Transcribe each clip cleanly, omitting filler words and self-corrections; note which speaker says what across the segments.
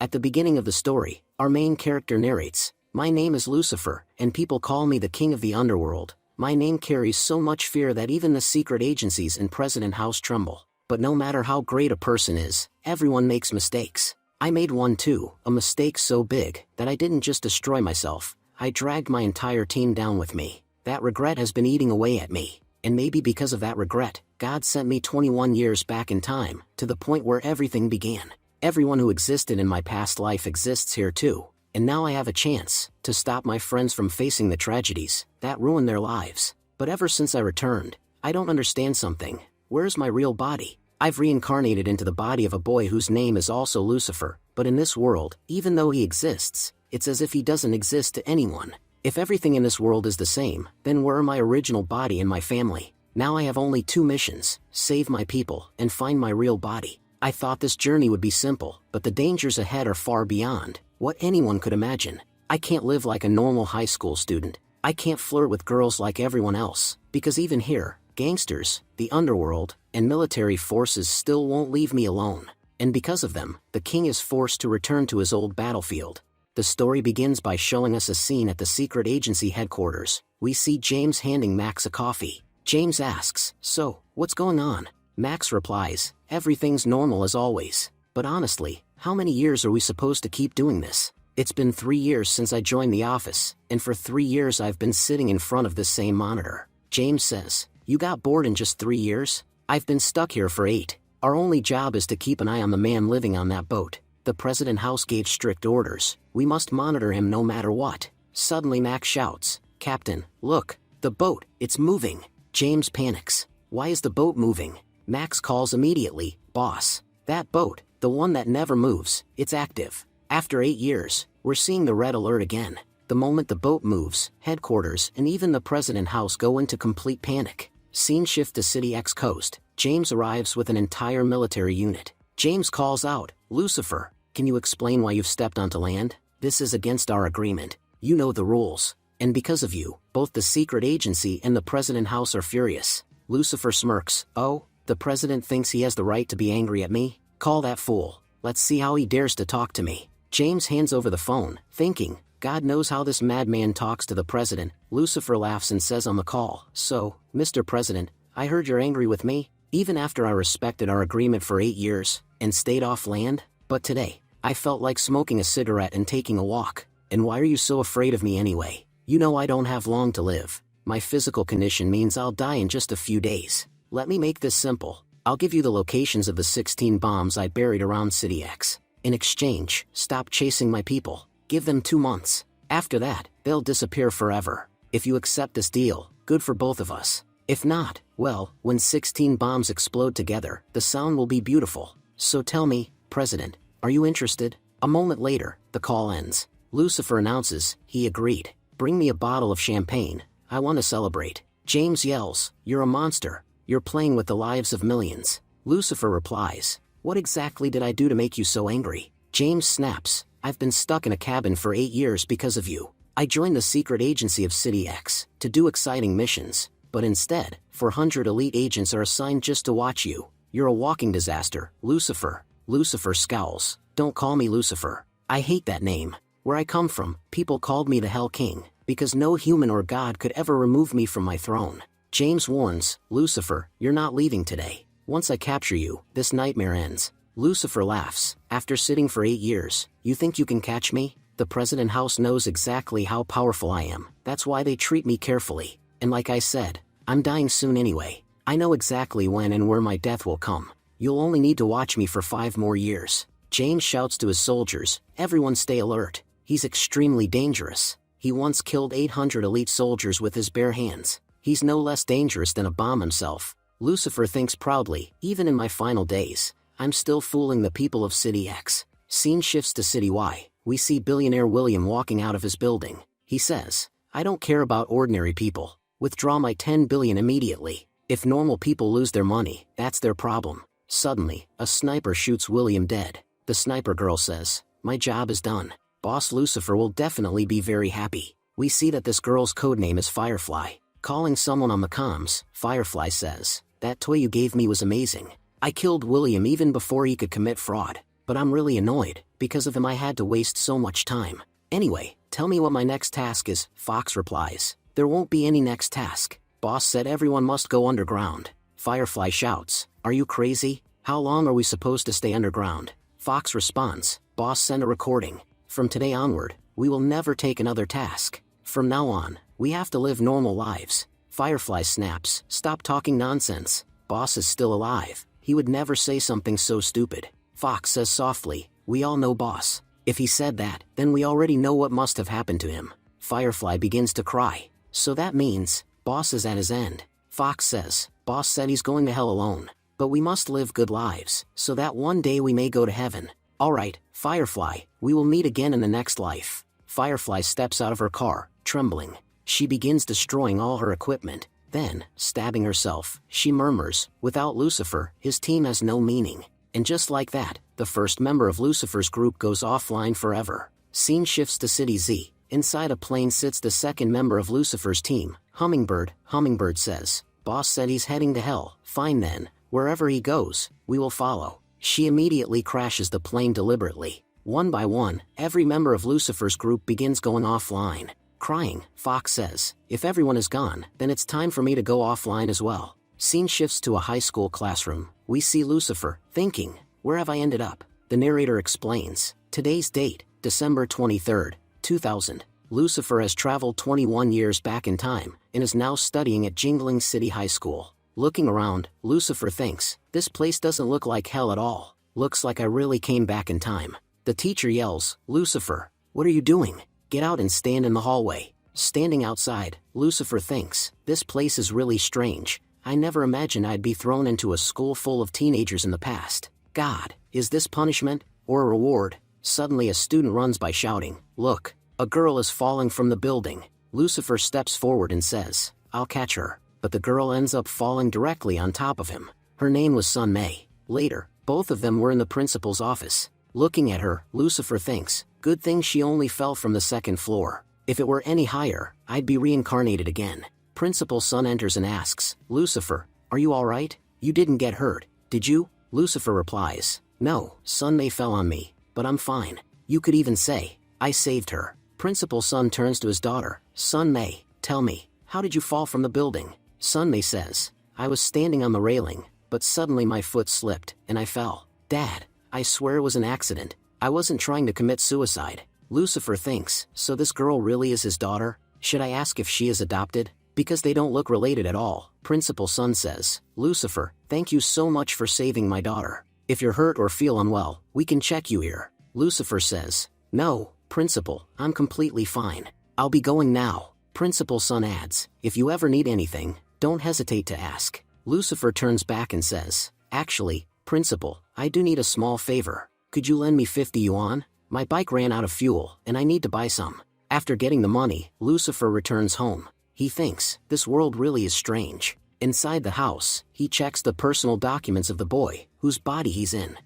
Speaker 1: At the beginning of the story, our main character narrates, "My name is Lucifer, and people call me the king of the underworld. My name carries so much fear that even the secret agencies in President House tremble. But no matter how great a person is, everyone makes mistakes. I made one too, a mistake so big that I didn't just destroy myself, I dragged my entire team down with me. That regret has been eating away at me, and maybe because of that regret, God sent me 21 years back in time, to the point where everything began. Everyone who existed in my past life exists here too, and now I have a chance to stop my friends from facing the tragedies that ruined their lives. But ever since I returned, I don't understand something. Where's my real body? I've reincarnated into the body of a boy whose name is also Lucifer, but in this world, even though he exists, it's as if he doesn't exist to anyone. If everything in this world is the same, then where are my original body and my family? Now I have only two missions: save my people and find my real body. I thought this journey would be simple, but the dangers ahead are far beyond what anyone could imagine. I can't live like a normal high school student. I can't flirt with girls like everyone else, because even here, gangsters, the underworld, and military forces still won't leave me alone. And because of them, the king is forced to return to his old battlefield. The story begins by showing us a scene at the secret agency headquarters. We see James handing Max a coffee. James asks, "So, what's going on?" Max replies, "Everything's normal as always. But honestly, how many years are we supposed to keep doing this? It's been 3 years since I joined the office, and for 3 years I've been sitting in front of this same monitor." James says, "You got bored in just 3 years? I've been stuck here for 8. Our only job is to keep an eye on the man living on that boat. The President House gave strict orders. We must monitor him no matter what." Suddenly Max shouts, "Captain, look, the boat, it's moving." James panics. "Why is the boat moving?" Max calls immediately, "Boss, that boat, the one that never moves, it's active. After 8 years, we're seeing the red alert again." The moment the boat moves, headquarters and even the President House go into complete panic. Scene shift to City X coast. James arrives with an entire military unit. James calls out, "Lucifer, can you explain why you've stepped onto land? This is against our agreement. You know the rules. And because of you, both the secret agency and the President House are furious." Lucifer smirks. "Oh, the president thinks he has the right to be angry at me? Call that fool. Let's see how he dares to talk to me." James hands over the phone, thinking, God knows how this madman talks to the president. Lucifer laughs and says on the call, "So, Mr. President, I heard you're angry with me, even after I respected our agreement for 8 years, and stayed off land? But today, I felt like smoking a cigarette and taking a walk. And why are you so afraid of me anyway? You know I don't have long to live. My physical condition means I'll die in just a few days. Let me make this simple. I'll give you the locations of the 16 bombs I buried around City X. In exchange, stop chasing my people. Give them 2 months. After that, they'll disappear forever. If you accept this deal, good for both of us. If not, well, when 16 bombs explode together, the sound will be beautiful. So tell me, President, are you interested?" A moment later, the call ends. Lucifer announces, he agreed. "Bring me a bottle of champagne. I want to celebrate." James yells, "You're a monster. You're playing with the lives of millions." Lucifer replies, "What exactly did I do to make you so angry?" James snaps, "I've been stuck in a cabin for 8 years because of you. I joined the secret agency of City X to do exciting missions, but instead, 400 elite agents are assigned just to watch you. You're a walking disaster, Lucifer." Lucifer scowls, "Don't call me Lucifer. I hate that name. Where I come from, people called me the Hell King, because no human or God could ever remove me from my throne." James warns, "Lucifer, you're not leaving today. Once I capture you, this nightmare ends." Lucifer laughs, "After sitting for 8 years, you think you can catch me? The President House knows exactly how powerful I am. That's why they treat me carefully. And like I said, I'm dying soon anyway. I know exactly when and where my death will come. You'll only need to watch me for 5 more years." James shouts to his soldiers, "Everyone stay alert. He's extremely dangerous. He once killed 800 elite soldiers with his bare hands. He's no less dangerous than a bomb himself." Lucifer thinks proudly, "Even in my final days, I'm still fooling the people of City X." Scene shifts to City Y. We see billionaire William walking out of his building. He says, "I don't care about ordinary people. Withdraw my 10 billion immediately. If normal people lose their money, that's their problem." Suddenly, a sniper shoots William dead. The sniper girl says, "My job is done. Boss Lucifer will definitely be very happy." We see that this girl's codename is Firefly. Calling someone on the comms, Firefly says, "That toy you gave me was amazing. I killed William even before he could commit fraud. But I'm really annoyed. Because of him I had to waste so much time. Anyway, tell me what my next task is, Fox replies. There won't be any next task. Boss said everyone must go underground. Firefly shouts, are you crazy? How long are we supposed to stay underground? Fox responds, Boss sent a recording. From today onward, we will never take another task. From now on, we have to live normal lives. Firefly snaps, stop talking nonsense. Boss is still alive. He would never say something so stupid. Fox says softly, we all know Boss. If he said that, then we already know what must have happened to him. Firefly begins to cry. So that means, Boss is at his end. Fox says, Boss said he's going to hell alone. But we must live good lives, so that one day we may go to heaven. Alright, Firefly, we will meet again in the next life. Firefly steps out of her car, trembling. She begins destroying all her equipment. Then, stabbing herself, she murmurs, without Lucifer, his team has no meaning. And just like that, the first member of Lucifer's group goes offline forever. Scene shifts to City Z. Inside a plane sits the second member of Lucifer's team, Hummingbird. Hummingbird says, Boss said he's heading to hell. Fine then, wherever he goes, we will follow. She immediately crashes the plane deliberately. One by one, every member of Lucifer's group begins going offline. Crying, Fox says, if everyone is gone, then it's time for me to go offline as well. Scene shifts to a high school classroom. We see Lucifer, thinking, where have I ended up? The narrator explains, today's date, December 23rd, 2000. Lucifer has traveled 21 years back in time, and is now studying at Jingling City High School. Looking around, Lucifer thinks, this place doesn't look like hell at all. Looks like I really came back in time. The teacher yells, Lucifer, what are you doing? Get out and stand in the hallway. Standing outside, Lucifer thinks, this place is really strange. I never imagined I'd be thrown into a school full of teenagers in the past. God, is this punishment, or a reward? Suddenly a student runs by shouting, look, a girl is falling from the building. Lucifer steps forward and says, I'll catch her. But the girl ends up falling directly on top of him. Her name was Sun Mei. Later, both of them were in the principal's office. Looking at her, Lucifer thinks, good thing she only fell from the second floor. If it were any higher, I'd be reincarnated again. Principal Sun enters and asks, Lucifer, are you alright? You didn't get hurt, did you? Lucifer replies, no, Sun Mei fell on me, but I'm fine. You could even say, I saved her. Principal Sun turns to his daughter, Sun Mei, tell me, how did you fall from the building? Sun Mei says, I was standing on the railing, but suddenly my foot slipped, and I fell. Dad, I swear it was an accident. I wasn't trying to commit suicide. Lucifer thinks, so this girl really is his daughter? Should I ask if she is adopted? Because they don't look related at all. Principal Sun says, Lucifer, thank you so much for saving my daughter. If you're hurt or feel unwell, we can check you here. Lucifer says, no, Principal, I'm completely fine. I'll be going now. Principal Sun adds, if you ever need anything, don't hesitate to ask. Lucifer turns back and says, actually, Principal, I do need a small favor. Could you lend me 50 yuan? My bike ran out of fuel, and I need to buy some. After getting the money, Lucifer returns home. He thinks, this world really is strange. Inside the house, he checks the personal documents of the boy, whose body he's in.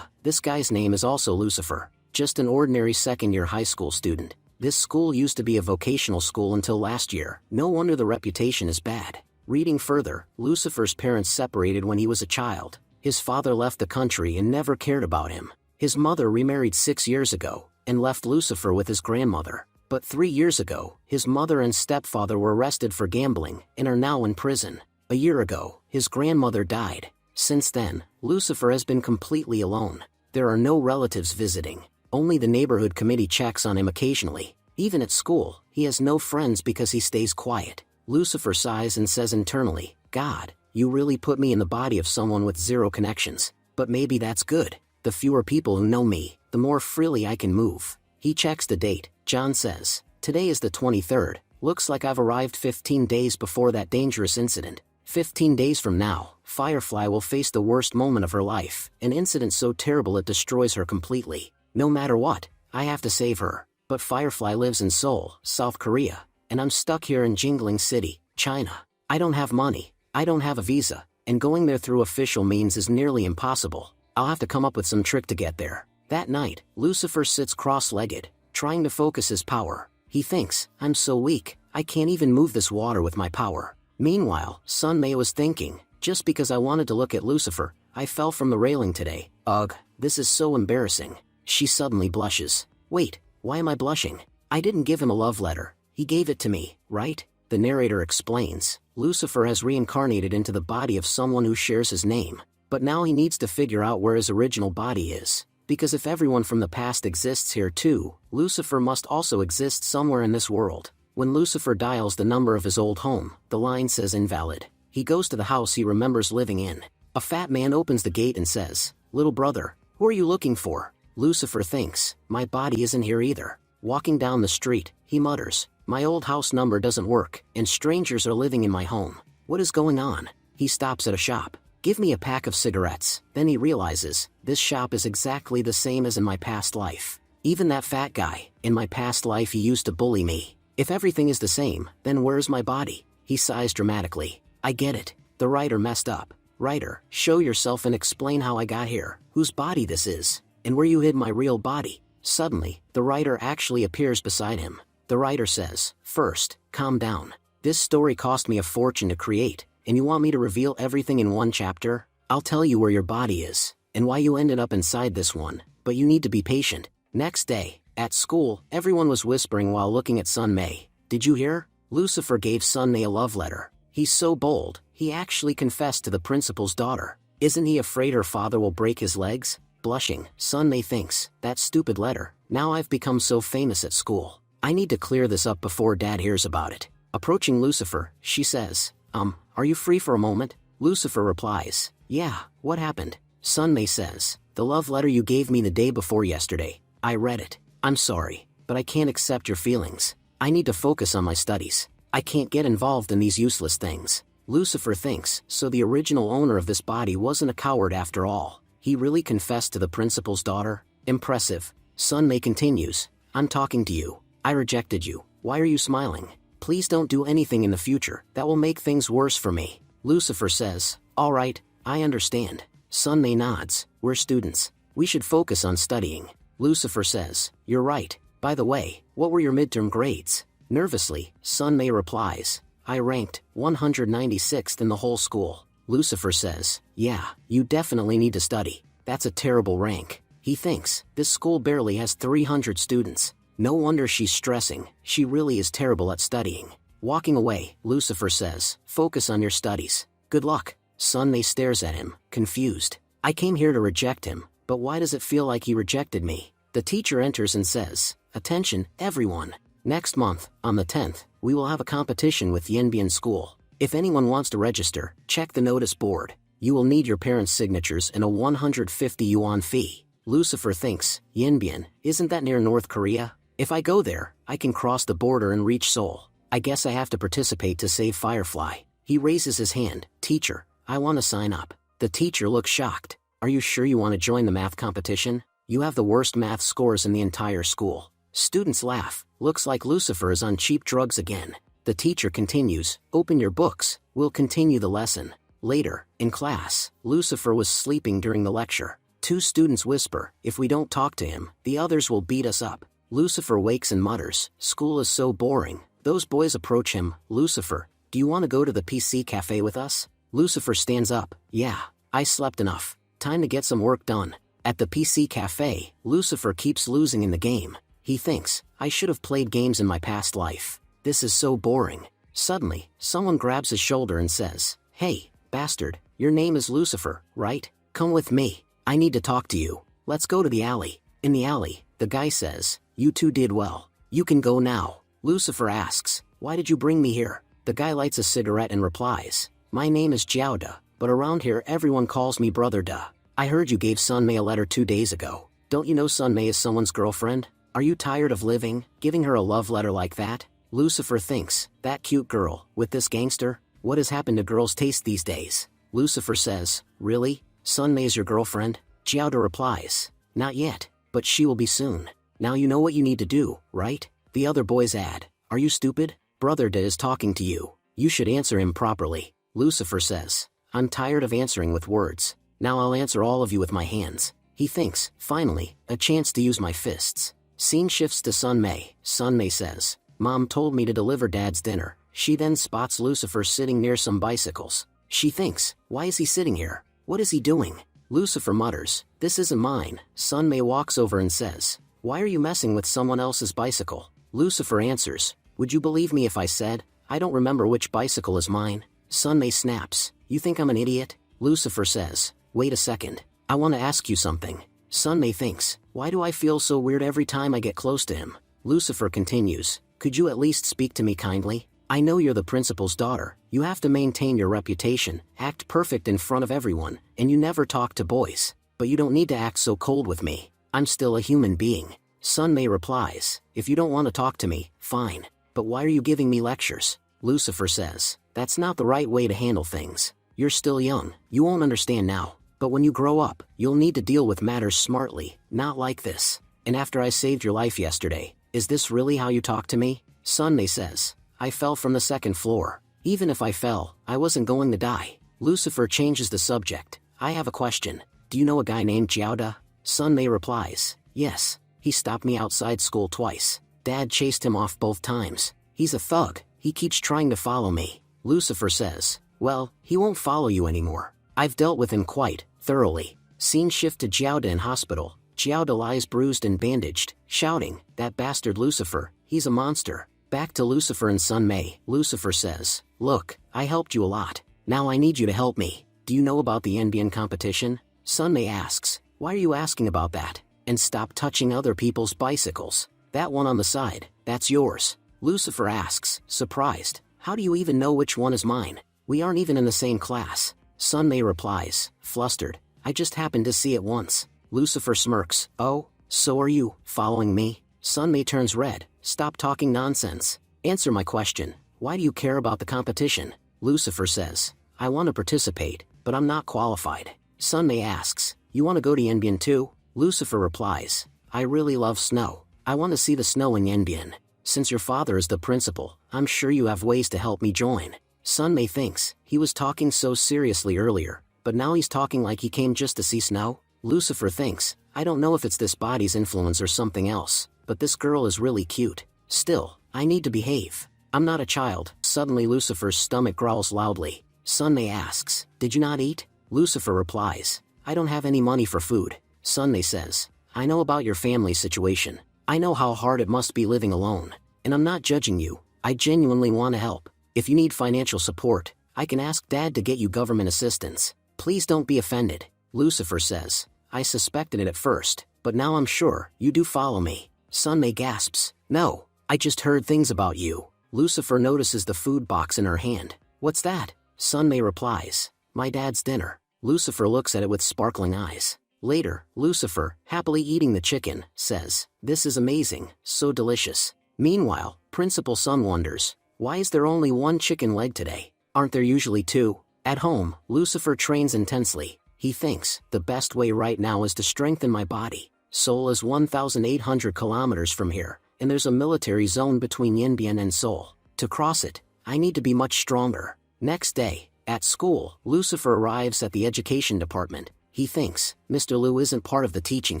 Speaker 1: This guy's name is also Lucifer. Just an ordinary second-year high school student. This school used to be a vocational school until last year. No wonder the reputation is bad. Reading further, Lucifer's parents separated when he was a child. His father left the country and never cared about him. His mother remarried 6 years ago, and left Lucifer with his grandmother. But 3 years ago, his mother and stepfather were arrested for gambling, and are now in prison. A year ago, his grandmother died. Since then, Lucifer has been completely alone. There are no relatives visiting. Only the neighborhood committee checks on him occasionally. Even at school, he has no friends because he stays quiet. Lucifer sighs and says internally, God, you really put me in the body of someone with zero connections. But maybe that's good. The fewer people who know me, the more freely I can move. He checks the date. John says, today is the 23rd. Looks like I've arrived 15 days before that dangerous incident. 15 days from now, Firefly will face the worst moment of her life, an incident so terrible it destroys her completely. No matter what, I have to save her. But Firefly lives in Seoul, South Korea, and I'm stuck here in Jingling City, China. I don't have money, I don't have a visa, and going there through official means is nearly impossible. I'll have to come up with some trick to get there. That night, Lucifer sits cross-legged, trying to focus his power. He thinks, I'm so weak, I can't even move this water with my power. Meanwhile, Sun Mei was thinking, just because I wanted to look at Lucifer, I fell from the railing today. Ugh, this is so embarrassing. She suddenly blushes. Wait, why am I blushing? I didn't give him a love letter. He gave it to me, right? The narrator explains. Lucifer has reincarnated into the body of someone who shares his name. But now he needs to figure out where his original body is. Because if everyone from the past exists here too, Lucifer must also exist somewhere in this world. When Lucifer dials the number of his old home, the line says invalid. He goes to the house he remembers living in. A fat man opens the gate and says, "Little brother, who are you looking for?" Lucifer thinks, "My body isn't here either." Walking down the street, he mutters, "My old house number doesn't work, and strangers are living in my home. What is going on?" He stops at a shop. "Give me a pack of cigarettes." Then he realizes, this shop is exactly the same as in my past life. Even that fat guy, in my past life he used to bully me. If everything is the same, then where's my body? He sighs dramatically. I get it. The writer messed up. Writer, show yourself and explain how I got here, whose body this is, and where you hid my real body. Suddenly, the writer actually appears beside him. The writer says, "First, calm down. This story cost me a fortune to create, and you want me to reveal everything in one chapter? I'll tell you where your body is, and why you ended up inside this one, but you need to be patient." Next day, at school, everyone was whispering while looking at Sun Mei. Did you hear? Lucifer gave Sun Mei a love letter. He's so bold, he actually confessed to the principal's daughter. Isn't he afraid her father will break his legs? Blushing, Sun Mei thinks, that stupid letter. Now I've become so famous at school. I need to clear this up before Dad hears about it. Approaching Lucifer, she says, are you free for a moment? Lucifer replies, yeah, what happened? Sun Mei says, the love letter you gave me the day before yesterday. I read it. I'm sorry, but I can't accept your feelings. I need to focus on my studies. I can't get involved in these useless things. Lucifer thinks, so the original owner of this body wasn't a coward after all. He really confessed to the principal's daughter? Impressive. Sun Mei continues, I'm talking to you. I rejected you. Why are you smiling? Please don't do anything in the future that will make things worse for me. Lucifer says, all right, I understand. Sun Mei nods, we're students. We should focus on studying. Lucifer says, you're right. By the way, what were your midterm grades? Nervously, Sun Mei replies, I ranked 196th in the whole school. Lucifer says, yeah, you definitely need to study. That's a terrible rank. He thinks, this school barely has 300 students. No wonder she's stressing, she really is terrible at studying. Walking away, Lucifer says, focus on your studies. Good luck. Sun Mei stares at him, confused. I came here to reject him, but why does it feel like he rejected me? The teacher enters and says, attention, everyone. Next month, on the 10th, we will have a competition with Yanbian School. If anyone wants to register, check the notice board. You will need your parents' signatures and a 150 yuan fee. Lucifer thinks, Yanbian, isn't that near North Korea? If I go there, I can cross the border and reach Seoul. I guess I have to participate to save Firefly. He raises his hand, teacher, I want to sign up. The teacher looks shocked. Are you sure you want to join the math competition? You have the worst math scores in the entire school. Students laugh. Looks like Lucifer is on cheap drugs again. The teacher continues, open your books, we'll continue the lesson. Later, in class, Lucifer was sleeping during the lecture. Two students whisper, if we don't talk to him, the others will beat us up. Lucifer wakes and mutters, school is so boring. Those boys approach him, Lucifer, do you want to go to the PC cafe with us? Lucifer stands up, yeah, I slept enough. Time to get some work done. At the PC cafe, Lucifer keeps losing in the game. He thinks, I should have played games in my past life. This is so boring. Suddenly, someone grabs his shoulder and says, hey, bastard, your name is Lucifer, right? Come with me. I need to talk to you. Let's go to the alley. In the alley, the guy says, you two did well. You can go now. Lucifer asks, why did you bring me here? The guy lights a cigarette and replies, my name is Jiao Da, but around here everyone calls me Brother Da. I heard you gave Sun Mei a letter 2 days ago. Don't you know Sun Mei is someone's girlfriend? Are you tired of living, giving her a love letter like that? Lucifer thinks, that cute girl, with this gangster? What has happened to girls' taste these days? Lucifer says, really? Sun Mei is your girlfriend? Jiao Da replies, not yet, but she will be soon. Now you know what you need to do, right? The other boys add, are you stupid? Brother Da is talking to you. You should answer him properly. Lucifer says, I'm tired of answering with words. Now I'll answer all of you with my hands. He thinks, finally, a chance to use my fists. Scene shifts to Sun Mei. Sun Mei says, Mom told me to deliver Dad's dinner. She then spots Lucifer sitting near some bicycles. She thinks, why is he sitting here? What is he doing? Lucifer mutters, "This isn't mine." Sunmei walks over and says, "Why are you messing with someone else's bicycle?" Lucifer answers, "Would you believe me if I said, I don't remember which bicycle is mine?" Sunmei snaps, "You think I'm an idiot?" Lucifer says, "Wait a second. I want to ask you something." Sunmei thinks, "Why do I feel so weird every time I get close to him?" Lucifer continues, "Could you at least speak to me kindly? I know you're the principal's daughter, you have to maintain your reputation, act perfect in front of everyone, and you never talk to boys. But you don't need to act so cold with me. I'm still a human being." Sunmei replies, "If you don't want to talk to me, fine. But why are you giving me lectures?" Lucifer says, "That's not the right way to handle things. You're still young, you won't understand now. But when you grow up, you'll need to deal with matters smartly, not like this. And after I saved your life yesterday, is this really how you talk to me?" Sunmei says, "I fell from the second floor. Even if I fell, I wasn't going to die." Lucifer changes the subject. "I have a question. Do you know a guy named Jiaoda?" Sunmei replies, "Yes. He stopped me outside school twice. Dad chased him off both times. He's a thug. He keeps trying to follow me." Lucifer says, "Well, he won't follow you anymore. I've dealt with him quite thoroughly." Scene shift to Jiaoda in hospital. Jiaoda lies bruised and bandaged, shouting, "That bastard Lucifer, he's a monster." Back to Lucifer and Sunmei. Lucifer says, "Look, I helped you a lot. Now I need you to help me. Do you know about the NBN competition?" Sunmei asks, "Why are you asking about that? And stop touching other people's bicycles. That one on the side, that's yours." Lucifer asks, surprised, "How do you even know which one is mine? We aren't even in the same class." Sunmei replies, flustered, "I just happened to see it once." Lucifer smirks, "Oh, so are you following me?" Sunmei turns red, "Stop talking nonsense. Answer my question. Why do you care about the competition?" Lucifer says, "I want to participate, but I'm not qualified." Sunmei asks, "You want to go to Yanbian too?" Lucifer replies, "I really love snow. I want to see the snow in Yanbian. Since your father is the principal, I'm sure you have ways to help me join." Sunmei thinks, he was talking so seriously earlier, but now he's talking like he came just to see snow. Lucifer thinks, I don't know if it's this body's influence or something else, but this girl is really cute. Still, I need to behave. I'm not a child. Suddenly Lucifer's stomach growls loudly. Sunmei asks, "Did you not eat?" Lucifer replies, "I don't have any money for food." Sunmei says, "I know about your family situation. I know how hard it must be living alone. And I'm not judging you. I genuinely want to help. If you need financial support, I can ask Dad to get you government assistance. Please don't be offended." Lucifer says, "I suspected it at first, but now I'm sure you do follow me." Sunmei gasps, "No, I just heard things about you." Lucifer notices the food box in her hand. "What's that?" Sunmei replies, "My dad's dinner." Lucifer looks at it with sparkling eyes. Later, Lucifer, happily eating the chicken, says, "This is amazing, so delicious." Meanwhile, Principal Sun wonders, why is there only one chicken leg today? Aren't there usually two? At home, Lucifer trains intensely. He thinks, the best way right now is to strengthen my body. Seoul is 1,800 kilometers from here, and there's a military zone between Yanbian and Seoul. To cross it, I need to be much stronger. Next day, at school, Lucifer arrives at the education department. He thinks, Mr. Liu isn't part of the teaching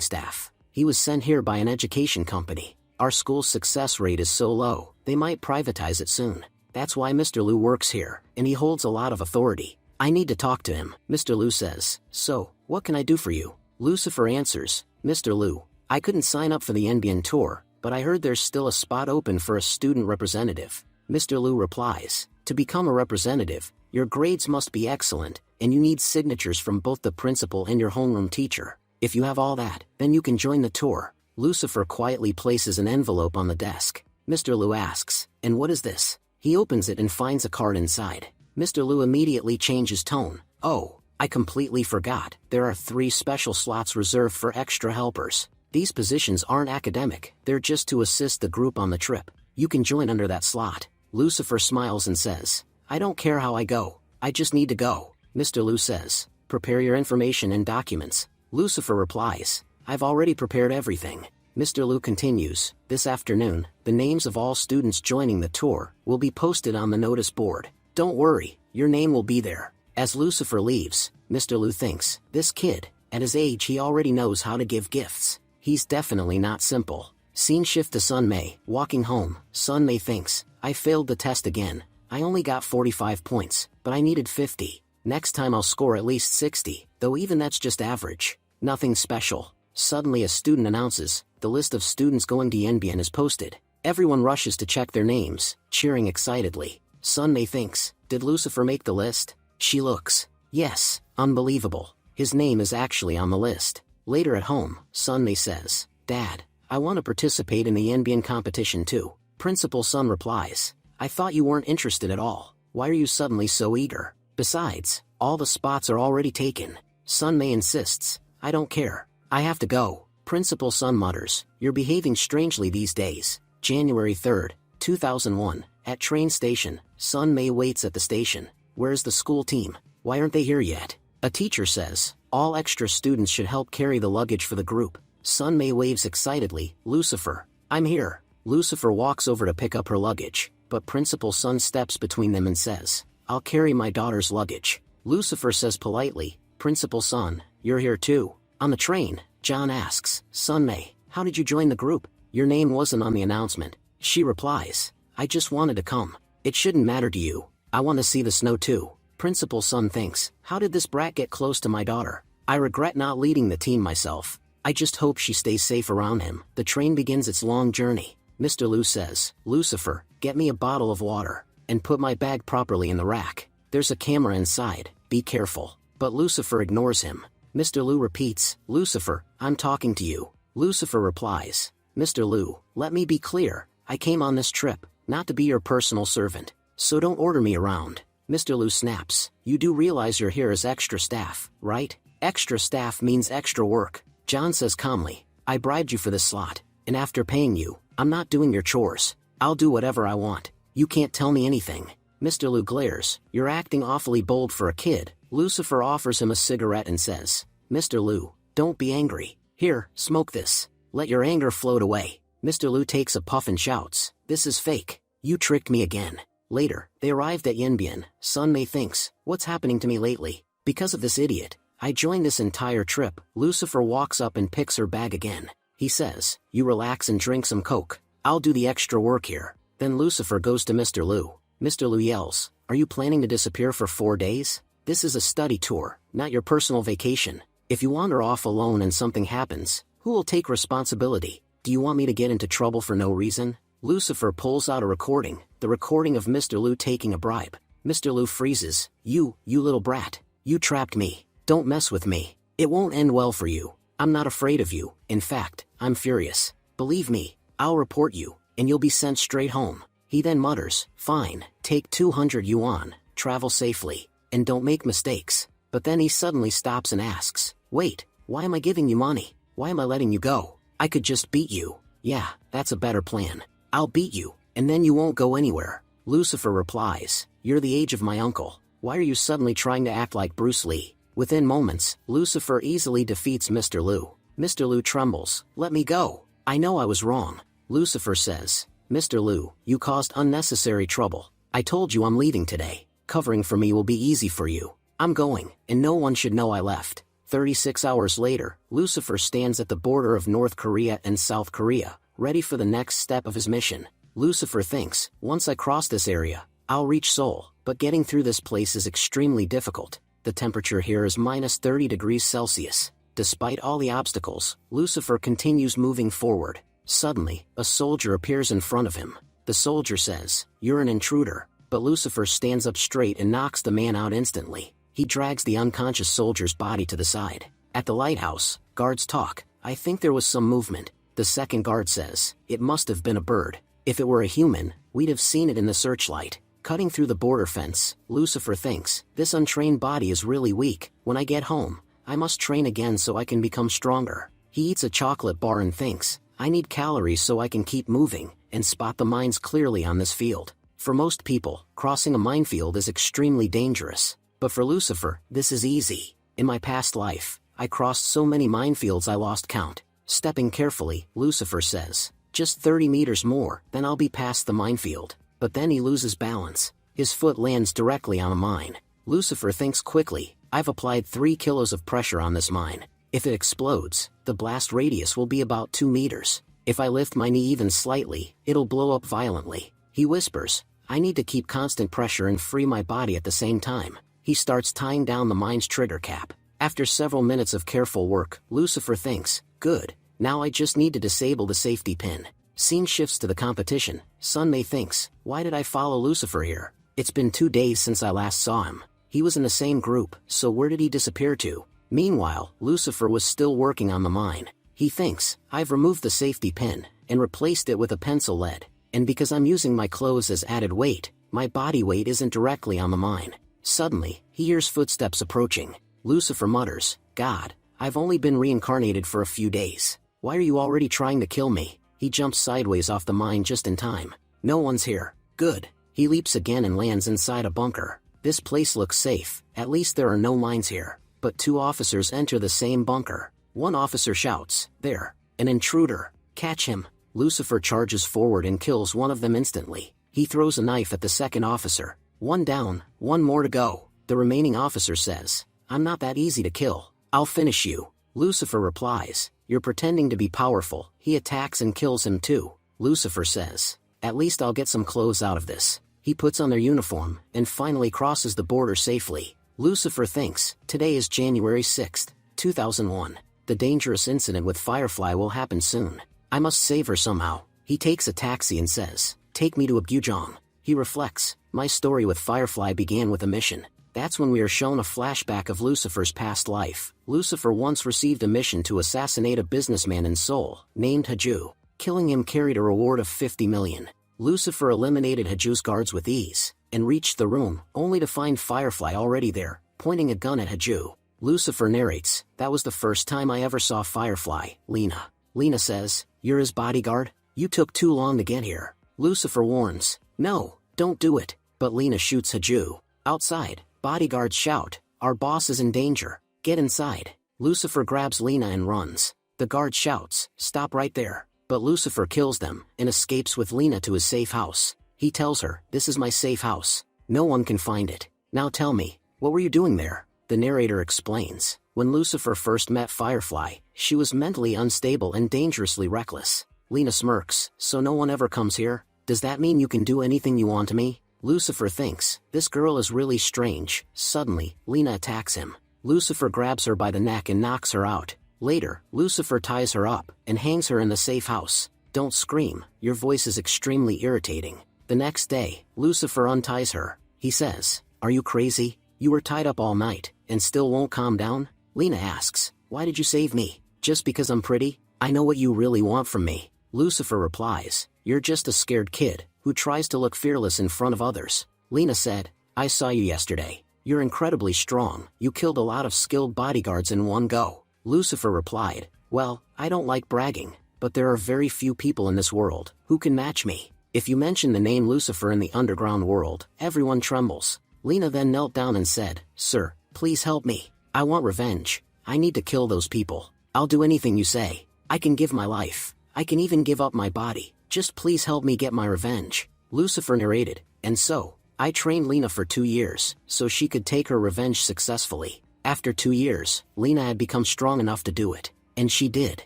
Speaker 1: staff. He was sent here by an education company. Our school's success rate is so low, they might privatize it soon. That's why Mr. Liu works here, and he holds a lot of authority. I need to talk to him. Mr. Liu says, "So, what can I do for you?" Lucifer answers, "Mr. Liu, I couldn't sign up for the NBN tour, but I heard there's still a spot open for a student representative." Mr. Liu replies, "To become a representative, your grades must be excellent, and you need signatures from both the principal and your homeroom teacher. If you have all that, then you can join the tour." Lucifer quietly places an envelope on the desk. Mr. Liu asks, "And what is this?" He opens it and finds a card inside. Mr. Liu immediately changes tone. "Oh, I completely forgot. There are 3 special slots reserved for extra helpers. These positions aren't academic, they're just to assist the group on the trip. You can join under that slot." Lucifer smiles and says, "I don't care how I go, I just need to go." Mr. Liu says, "Prepare your information and documents." Lucifer replies, "I've already prepared everything." Mr. Liu continues, "This afternoon, the names of all students joining the tour will be posted on the notice board. Don't worry, your name will be there." As Lucifer leaves, Mr. Liu thinks, this kid, at his age he already knows how to give gifts. He's definitely not simple. Scene shift to Sunmei, walking home. Sunmei thinks, I failed the test again. I only got 45 points, but I needed 50. Next time I'll score at least 60, though even that's just average. Nothing special. Suddenly a student announces, the list of students going to Yenbian is posted. Everyone rushes to check their names, cheering excitedly. Sunmei thinks, did Lucifer make the list? She looks. Yes, unbelievable. His name is actually on the list. Later at home, Sunmei says, Dad, I want to participate in the Yenbian competition too. Principal Sun replies, I thought you weren't interested at all. Why are you suddenly so eager? Besides, all the spots are already taken. Sunmei insists, I don't care. I have to go. Principal Sun mutters, you're behaving strangely these days. January 3rd, 2001, at train station, Sunmei waits at the station. Where's the school team? Why aren't they here yet? A teacher says, all extra students should help carry the luggage for the group. Sunmei waves excitedly, Lucifer, I'm here. Lucifer walks over to pick up her luggage, but Principal Sun steps between them and says, I'll carry my daughter's luggage. Lucifer says politely, Principal Sun, you're here too. On the train, John asks, Sunmei, how did you join the group? Your name wasn't on the announcement. She replies, I just wanted to come. It shouldn't matter to you. I want to see the snow too. Principal Sun thinks, how did this brat get close to my daughter? I regret not leading the team myself. I just hope she stays safe around him. The train begins its long journey. Mr. Lu says, Lucifer, get me a bottle of water, and put my bag properly in the rack. There's a camera inside, be careful. But Lucifer ignores him. Mr. Lu repeats, Lucifer, I'm talking to you. Lucifer replies, Mr. Lu, let me be clear, I came on this trip, not to be your personal servant, so don't order me around. Mr. Lu snaps, you do realize you're here as extra staff, right? Extra staff means extra work. John says calmly, I bribed you for this slot, and after paying you, I'm not doing your chores. I'll do whatever I want. You can't tell me anything. Mr. Lu glares, you're acting awfully bold for a kid. Lucifer offers him a cigarette and says, Mr. Lu, don't be angry. Here, smoke this. Let your anger float away. Mr. Lu takes a puff and shouts, this is fake. You tricked me again. Later, they arrived at Yenbian. Sunmei thinks, what's happening to me lately? Because of this idiot, I joined this entire trip. Lucifer walks up and picks her bag again. He says, you relax and drink some coke. I'll do the extra work here. Then Lucifer goes to Mr. Lu. Mr. Lu yells, are you planning to disappear for 4 days? This is a study tour, not your personal vacation. If you wander off alone and something happens, who will take responsibility? Do you want me to get into trouble for no reason? Lucifer pulls out a recording, the recording of Mr. Lu taking a bribe. Mr. Lu freezes, you little brat. You trapped me. Don't mess with me. It won't end well for you. I'm not afraid of you. In fact, I'm furious. Believe me, I'll report you, and you'll be sent straight home. He then mutters, fine, take 200 yuan, travel safely, and don't make mistakes. But then he suddenly stops and asks, wait, why am I giving you money? Why am I letting you go? I could just beat you. Yeah, that's a better plan. I'll beat you, and then you won't go anywhere. Lucifer replies, you're the age of my uncle. Why are you suddenly trying to act like Bruce Lee? Within moments, Lucifer easily defeats Mr. Lu. Mr. Lu trembles, let me go. I know I was wrong. Lucifer says, Mr. Lu, you caused unnecessary trouble. I told you I'm leaving today. Covering for me will be easy for you. I'm going, and no one should know I left. 36 hours later, Lucifer stands at the border of North Korea and South Korea, ready for the next step of his mission. Lucifer thinks, once I cross this area, I'll reach Seoul, but getting through this place is extremely difficult. The temperature here is minus 30 degrees Celsius. Despite all the obstacles, Lucifer continues moving forward. Suddenly, a soldier appears in front of him. The soldier says, you're an intruder, but Lucifer stands up straight and knocks the man out instantly. He drags the unconscious soldier's body to the side. At the lighthouse, guards talk. I think there was some movement. The second guard says, it must have been a bird. If it were a human, we'd have seen it in the searchlight. Cutting through the border fence, Lucifer thinks, this untrained body is really weak. When I get home, I must train again so I can become stronger. He eats a chocolate bar and thinks, I need calories so I can keep moving, and spot the mines clearly on this field. For most people, crossing a minefield is extremely dangerous. But for Lucifer, this is easy. In my past life, I crossed so many minefields I lost count. Stepping carefully, Lucifer says, just 30 meters more, then I'll be past the minefield. But then he loses balance. His foot lands directly on a mine. Lucifer thinks quickly, I've applied 3 kilos of pressure on this mine. If it explodes, the blast radius will be about 2 meters. If I lift my knee even slightly, it'll blow up violently. He whispers, I need to keep constant pressure and free my body at the same time. He starts tying down the mine's trigger cap. After several minutes of careful work, Lucifer thinks, good, now I just need to disable the safety pin. Scene shifts to the competition. Sunmei thinks, why did I follow Lucifer here? It's been 2 days since I last saw him. He was in the same group, so where did he disappear to? Meanwhile, Lucifer was still working on the mine. He thinks, I've removed the safety pin, and replaced it with a pencil lead. And because I'm using my clothes as added weight, my body weight isn't directly on the mine. Suddenly, he hears footsteps approaching. Lucifer mutters, God, I've only been reincarnated for a few days. Why are you already trying to kill me? He jumps sideways off the mine just in time. No one's here. Good. He leaps again and lands inside a bunker. This place looks safe, at least there are no mines here. But 2 officers enter the same bunker. One officer shouts, there, an intruder, catch him. Lucifer charges forward and kills one of them instantly. He throws a knife at the second officer. 1 down, 1 more to go. The remaining officer says, I'm not that easy to kill. I'll finish you. Lucifer replies, you're pretending to be powerful. He attacks and kills him too. Lucifer says, at least I'll get some clothes out of this. He puts on their uniform, and finally crosses the border safely. Lucifer thinks, today is January 6th, 2001. The dangerous incident with Firefly will happen soon. I must save her somehow. He takes a taxi and says, take me to a Gujong. He reflects, my story with Firefly began with a mission. That's when we are shown a flashback of Lucifer's past life. Lucifer once received a mission to assassinate a businessman in Seoul, named Haju. Killing him carried a reward of 50 million. Lucifer eliminated Haju's guards with ease, and reached the room, only to find Firefly already there, pointing a gun at Haju. Lucifer narrates, that was the first time I ever saw Firefly, Lena. Lena says, you're his bodyguard? You took too long to get here. Lucifer warns, no, don't do it, but Lena shoots Haju. Outside, bodyguards shout, our boss is in danger, get inside. Lucifer grabs Lena and runs. The guard shouts, stop right there, but Lucifer kills them, and escapes with Lena to his safe house. He tells her, this is my safe house. No one can find it. Now tell me, what were you doing there? The narrator explains, when Lucifer first met Firefly, she was mentally unstable and dangerously reckless. Lena smirks, so no one ever comes here? Does that mean you can do anything you want to me? Lucifer thinks, this girl is really strange. Suddenly, Lena attacks him. Lucifer grabs her by the neck and knocks her out. Later, Lucifer ties her up, and hangs her in the safe house. Don't scream, your voice is extremely irritating. The next day, Lucifer unties her. He says, are you crazy? You were tied up all night, and still won't calm down? Lena asks, why did you save me? Just because I'm pretty? I know what you really want from me. Lucifer replies, you're just a scared kid, who tries to look fearless in front of others. Lena said, I saw you yesterday. You're incredibly strong, you killed a lot of skilled bodyguards in one go. Lucifer replied, well, I don't like bragging, but there are very few people in this world who can match me. If you mention the name Lucifer in the underground world, everyone trembles. Lena then knelt down and said, sir, please help me. I want revenge. I need to kill those people. I'll do anything you say. I can give my life. I can even give up my body. Just please help me get my revenge. Lucifer narrated, and so, I trained Lena for 2 years, so she could take her revenge successfully. After 2 years, Lena had become strong enough to do it. And she did.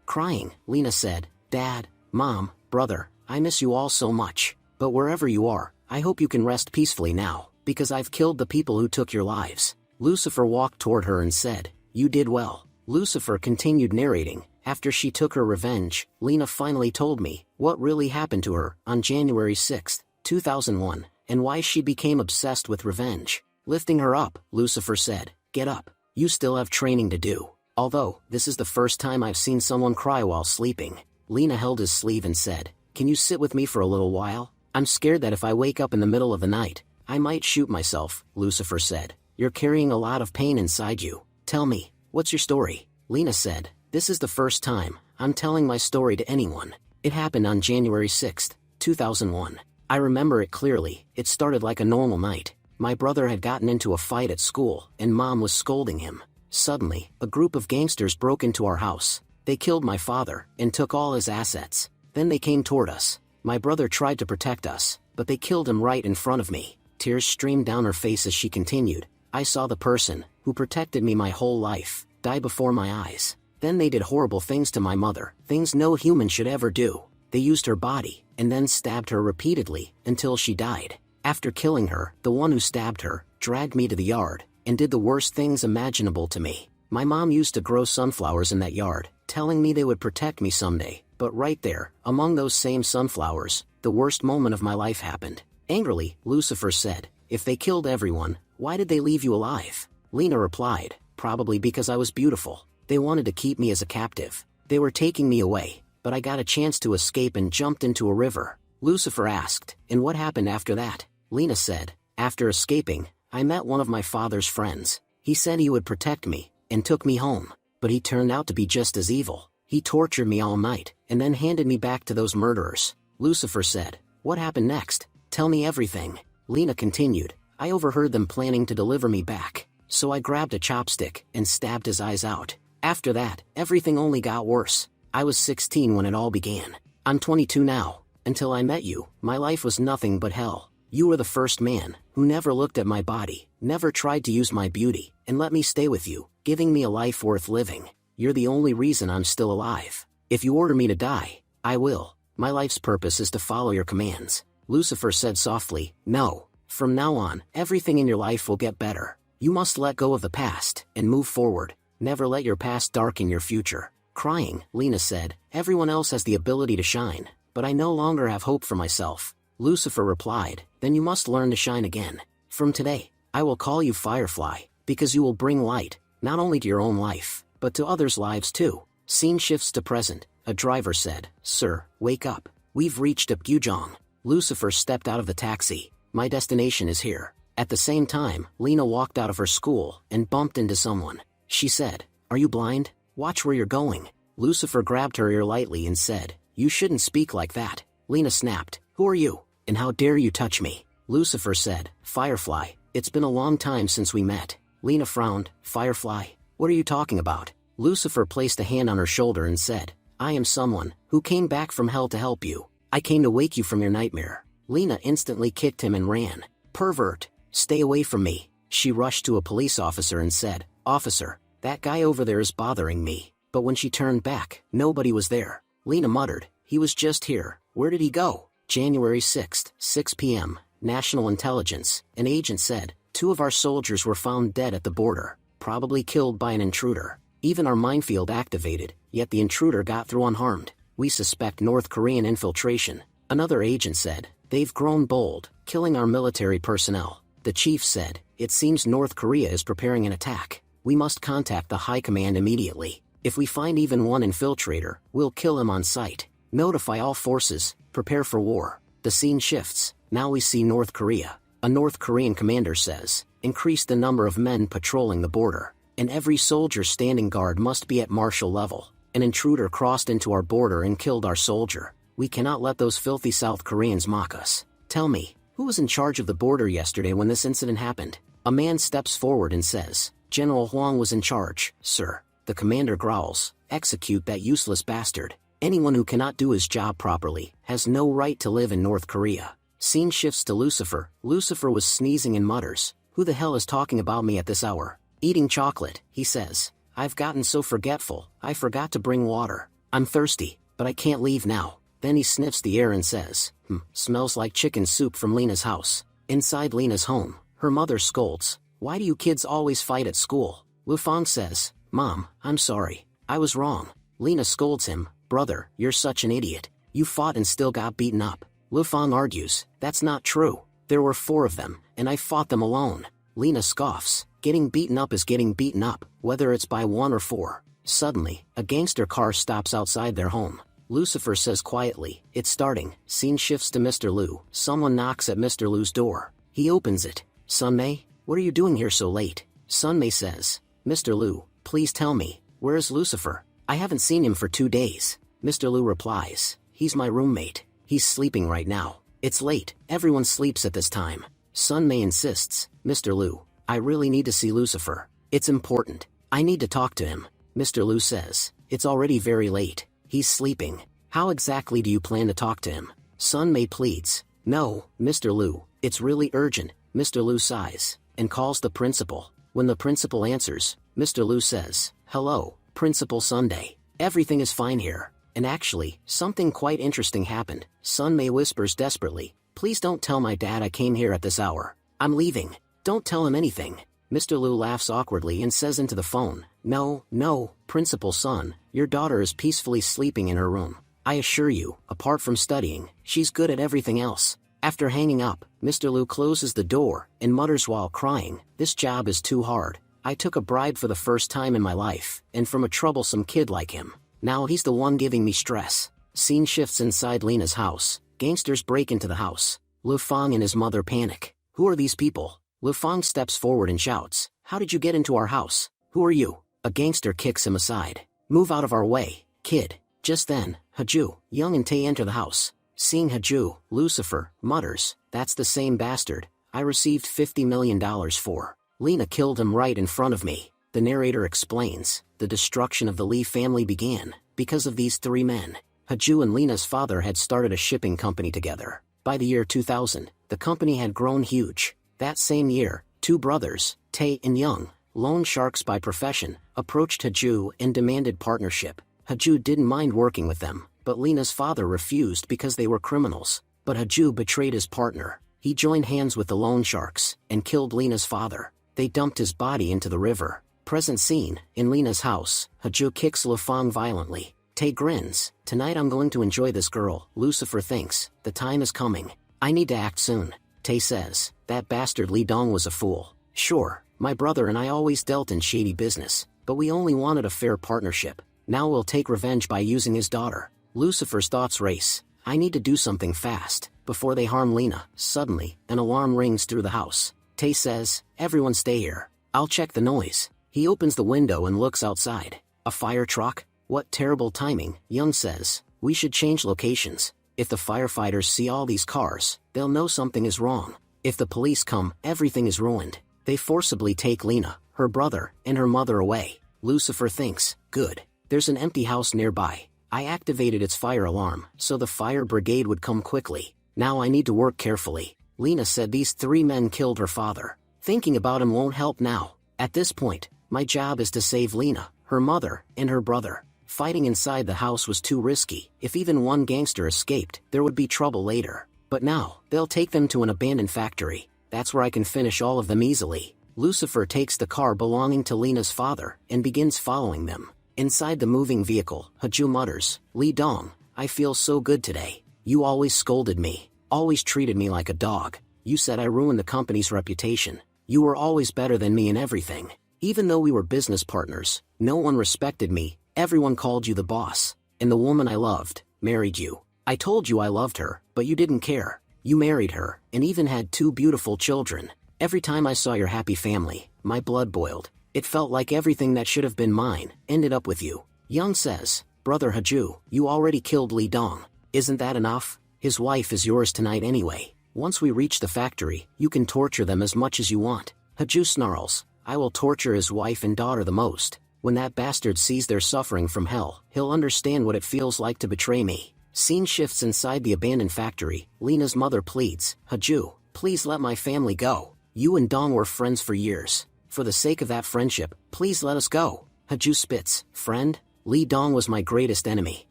Speaker 1: Crying, Lena said, Dad, Mom, Brother, I miss you all so much. But wherever you are, I hope you can rest peacefully now, because I've killed the people who took your lives. Lucifer walked toward her and said, you did well. Lucifer continued narrating, after she took her revenge, Lena finally told me what really happened to her on January 6, 2001, and why she became obsessed with revenge. Lifting her up, Lucifer said, get up. You still have training to do. Although, this is the first time I've seen someone cry while sleeping. Lena held his sleeve and said, can you sit with me for a little while? I'm scared that if I wake up in the middle of the night, I might shoot myself, Lucifer said. You're carrying a lot of pain inside you. Tell me, what's your story? Lena said, this is the first time I'm telling my story to anyone. It happened on January 6, 2001. I remember it clearly. It started like a normal night. My brother had gotten into a fight at school, and Mom was scolding him. Suddenly, a group of gangsters broke into our house. They killed my father, and took all his assets. Then they came toward us. My brother tried to protect us, but they killed him right in front of me. Tears streamed down her face as she continued. I saw the person, who protected me my whole life, die before my eyes. Then they did horrible things to my mother, things no human should ever do. They used her body, and then stabbed her repeatedly, until she died. After killing her, the one who stabbed her, dragged me to the yard, and did the worst things imaginable to me. My mom used to grow sunflowers in that yard, telling me they would protect me someday, but right there, among those same sunflowers, the worst moment of my life happened. Angrily, Lucifer said, "If they killed everyone, why did they leave you alive?" Lena replied, "Probably because I was beautiful. They wanted to keep me as a captive. They were taking me away, but I got a chance to escape and jumped into a river." Lucifer asked, "And what happened after that?" Lena said, "After escaping, I met one of my father's friends. He said he would protect me, and took me home, but he turned out to be just as evil. He tortured me all night, and then handed me back to those murderers." Lucifer said, "What happened next? Tell me everything." Lena continued, "I overheard them planning to deliver me back, so I grabbed a chopstick and stabbed his eyes out. After that, everything only got worse. I was 16 when it all began. I'm 22 now. Until I met you, my life was nothing but hell. You were the first man who never looked at my body, never tried to use my beauty, and let me stay with you, giving me a life worth living. You're the only reason I'm still alive. If you order me to die, I will. My life's purpose is to follow your commands." Lucifer said softly, "No. From now on, everything in your life will get better. You must let go of the past and move forward. Never let your past darken your future." Crying, Lena said, "Everyone else has the ability to shine, but I no longer have hope for myself." Lucifer replied, "Then you must learn to shine again. From today, I will call you Firefly, because you will bring light, not only to your own life, but to others' lives too." Scene shifts to present. A driver said, "Sir, wake up. We've reached Apgujeong." Lucifer stepped out of the taxi. "My destination is here." At the same time, Lena walked out of her school and bumped into someone. She said, "Are you blind? Watch where you're going." Lucifer grabbed her ear lightly and said, "You shouldn't speak like that." Lena snapped, "Who are you? And how dare you touch me?" Lucifer said, "Firefly, it's been a long time since we met." Lena frowned. "Firefly? What are you talking about?" Lucifer placed a hand on her shoulder and said, "I am someone who came back from hell to help you. I came to wake you from your nightmare." Lena instantly kicked him and ran. "Pervert! Stay away from me." She rushed to a police officer and said, "Officer, that guy over there is bothering me." But when she turned back, nobody was there. Lena muttered, "He was just here. Where did he go?" January 6th, 6 p.m., National Intelligence. An agent said, "2 of our soldiers were found dead at the border, probably killed by an intruder. Even our minefield activated, yet the intruder got through unharmed. We suspect North Korean infiltration." Another agent said, "They've grown bold, killing our military personnel." The chief said, "It seems North Korea is preparing an attack. We must contact the high command immediately. If we find even one infiltrator, we'll kill him on sight. Notify all forces, prepare for war." The scene shifts. Now we see North Korea. A North Korean commander says, "Increase the number of men patrolling the border, and every soldier standing guard must be at martial level. An intruder crossed into our border and killed our soldier. We cannot let those filthy South Koreans mock us. Tell me, who was in charge of the border yesterday when this incident happened?" A man steps forward and says, "General Huang was in charge, sir." The commander growls, "Execute that useless bastard. Anyone who cannot do his job properly has no right to live in North Korea." Scene shifts to Lucifer. Lucifer was sneezing and mutters, "Who the hell is talking about me at this hour?" Eating chocolate, he says, "I've gotten so forgetful, I forgot to bring water. I'm thirsty, but I can't leave now." Then he sniffs the air and says, Smells like chicken soup from Lena's house." Inside Lena's home, her mother scolds, "Why do you kids always fight at school?" Lufang says, "Mom, I'm sorry. I was wrong." Lena scolds him, "Brother, you're such an idiot. You fought and still got beaten up." Lufang argues, "That's not true. There were 4 of them, and I fought them alone." Lena scoffs, "Getting beaten up is getting beaten up, whether it's by 1 or 4. Suddenly, a gangster car stops outside their home. Lucifer says quietly, "It's starting." Scene shifts to Mr. Liu. Someone knocks at Mr. Liu's door. He opens it. "Sunmei, what are you doing here so late?" Sunmei says, "Mr. Liu, please tell me, where is Lucifer? I haven't seen him for 2 days." Mr. Liu replies, "He's my roommate. He's sleeping right now. It's late, everyone sleeps at this time." Sunmei insists, "Mr. Liu, I really need to see Lucifer. It's important. I need to talk to him." Mr. Liu says, "It's already very late. He's sleeping. How exactly do you plan to talk to him?" Sunmei pleads, "No, Mr. Liu, it's really urgent." Mr. Liu sighs, and calls the principal. When the principal answers, Mr. Liu says, "Hello, Principal Sunday. Everything is fine here. And actually, something quite interesting happened." Sunmei whispers desperately, Please don't tell my dad I came here at this hour. I'm leaving. Don't tell him anything. Mr. Liu laughs awkwardly and says into the phone, No, principal son, your daughter is peacefully sleeping in her room. I assure you, apart from studying, she's good at everything else. After hanging up, Mr. Liu closes the door and mutters while crying, This job is too hard. I took a bribe for the first time in my life, and from a troublesome kid like him. Now he's the one giving me stress. Scene shifts inside Lena's house. Gangsters break into the house. Lu Fang and his mother panic. Who are these people? Lu Fang steps forward and shouts, How did you get into our house? Who are you? A gangster kicks him aside. Move out of our way, kid. Just then, Haju, Young and Tae enter the house. Seeing Haju, Lucifer mutters, That's the same bastard I received $50 million for. Lena killed him right in front of me. The narrator explains, the destruction of the Lee family began because of these three men. Haju and Lena's father had started a shipping company together. By the year 2000, the company had grown huge. That same year, two brothers, Tae and Young, loan sharks by profession, approached Haju and demanded partnership. Haju didn't mind working with them, but Lena's father refused because they were criminals. But Haju betrayed his partner. He joined hands with the loan sharks and killed Lena's father. They dumped his body into the river. Present scene, in Lena's house, Haju kicks Lu Fang violently. Tae grins, Tonight I'm going to enjoy this girl. Lucifer thinks, the time is coming. I need to act soon. Tae says, That bastard Li Dong was a fool. Sure, my brother and I always dealt in shady business, but we only wanted a fair partnership. Now we'll take revenge by using his daughter. Lucifer's thoughts race. I need to do something fast, before they harm Lena. Suddenly, an alarm rings through the house. Tae says, Everyone stay here. I'll check the noise. He opens the window and looks outside. A fire truck? What terrible timing, Young says. We should change locations. If the firefighters see all these cars, they'll know something is wrong. If the police come, everything is ruined. They forcibly take Lena, her brother, and her mother away. Lucifer thinks, Good. There's an empty house nearby. I activated its fire alarm, so the fire brigade would come quickly. Now I need to work carefully. Lena said these three men killed her father. Thinking about him won't help now. At this point, my job is to save Lena, her mother, and her brother. Fighting inside the house was too risky. If even one gangster escaped, there would be trouble later. But now, they'll take them to an abandoned factory. That's where I can finish all of them easily. Lucifer takes the car belonging to Lena's father and begins following them. Inside the moving vehicle, Haju mutters, Li Dong, I feel so good today. You always scolded me. Always treated me like a dog. You said I ruined the company's reputation. You were always better than me in everything. Even though we were business partners, no one respected me. Everyone called you the boss. And the woman I loved married you. I told you I loved her, but you didn't care. You married her, and even had 2 beautiful children. Every time I saw your happy family, my blood boiled. It felt like everything that should have been mine ended up with you. Young says, Brother Haju, you already killed Li Dong. Isn't that enough? His wife is yours tonight anyway. Once we reach the factory, you can torture them as much as you want. Haju snarls, I will torture his wife and daughter the most. When that bastard sees their suffering from hell, he'll understand what it feels like to betray me. Scene shifts inside the abandoned factory. Lena's mother pleads, Haju, please let my family go. You and Dong were friends for years. For the sake of that friendship, please let us go. Haju spits, Friend? Li Dong was my greatest enemy.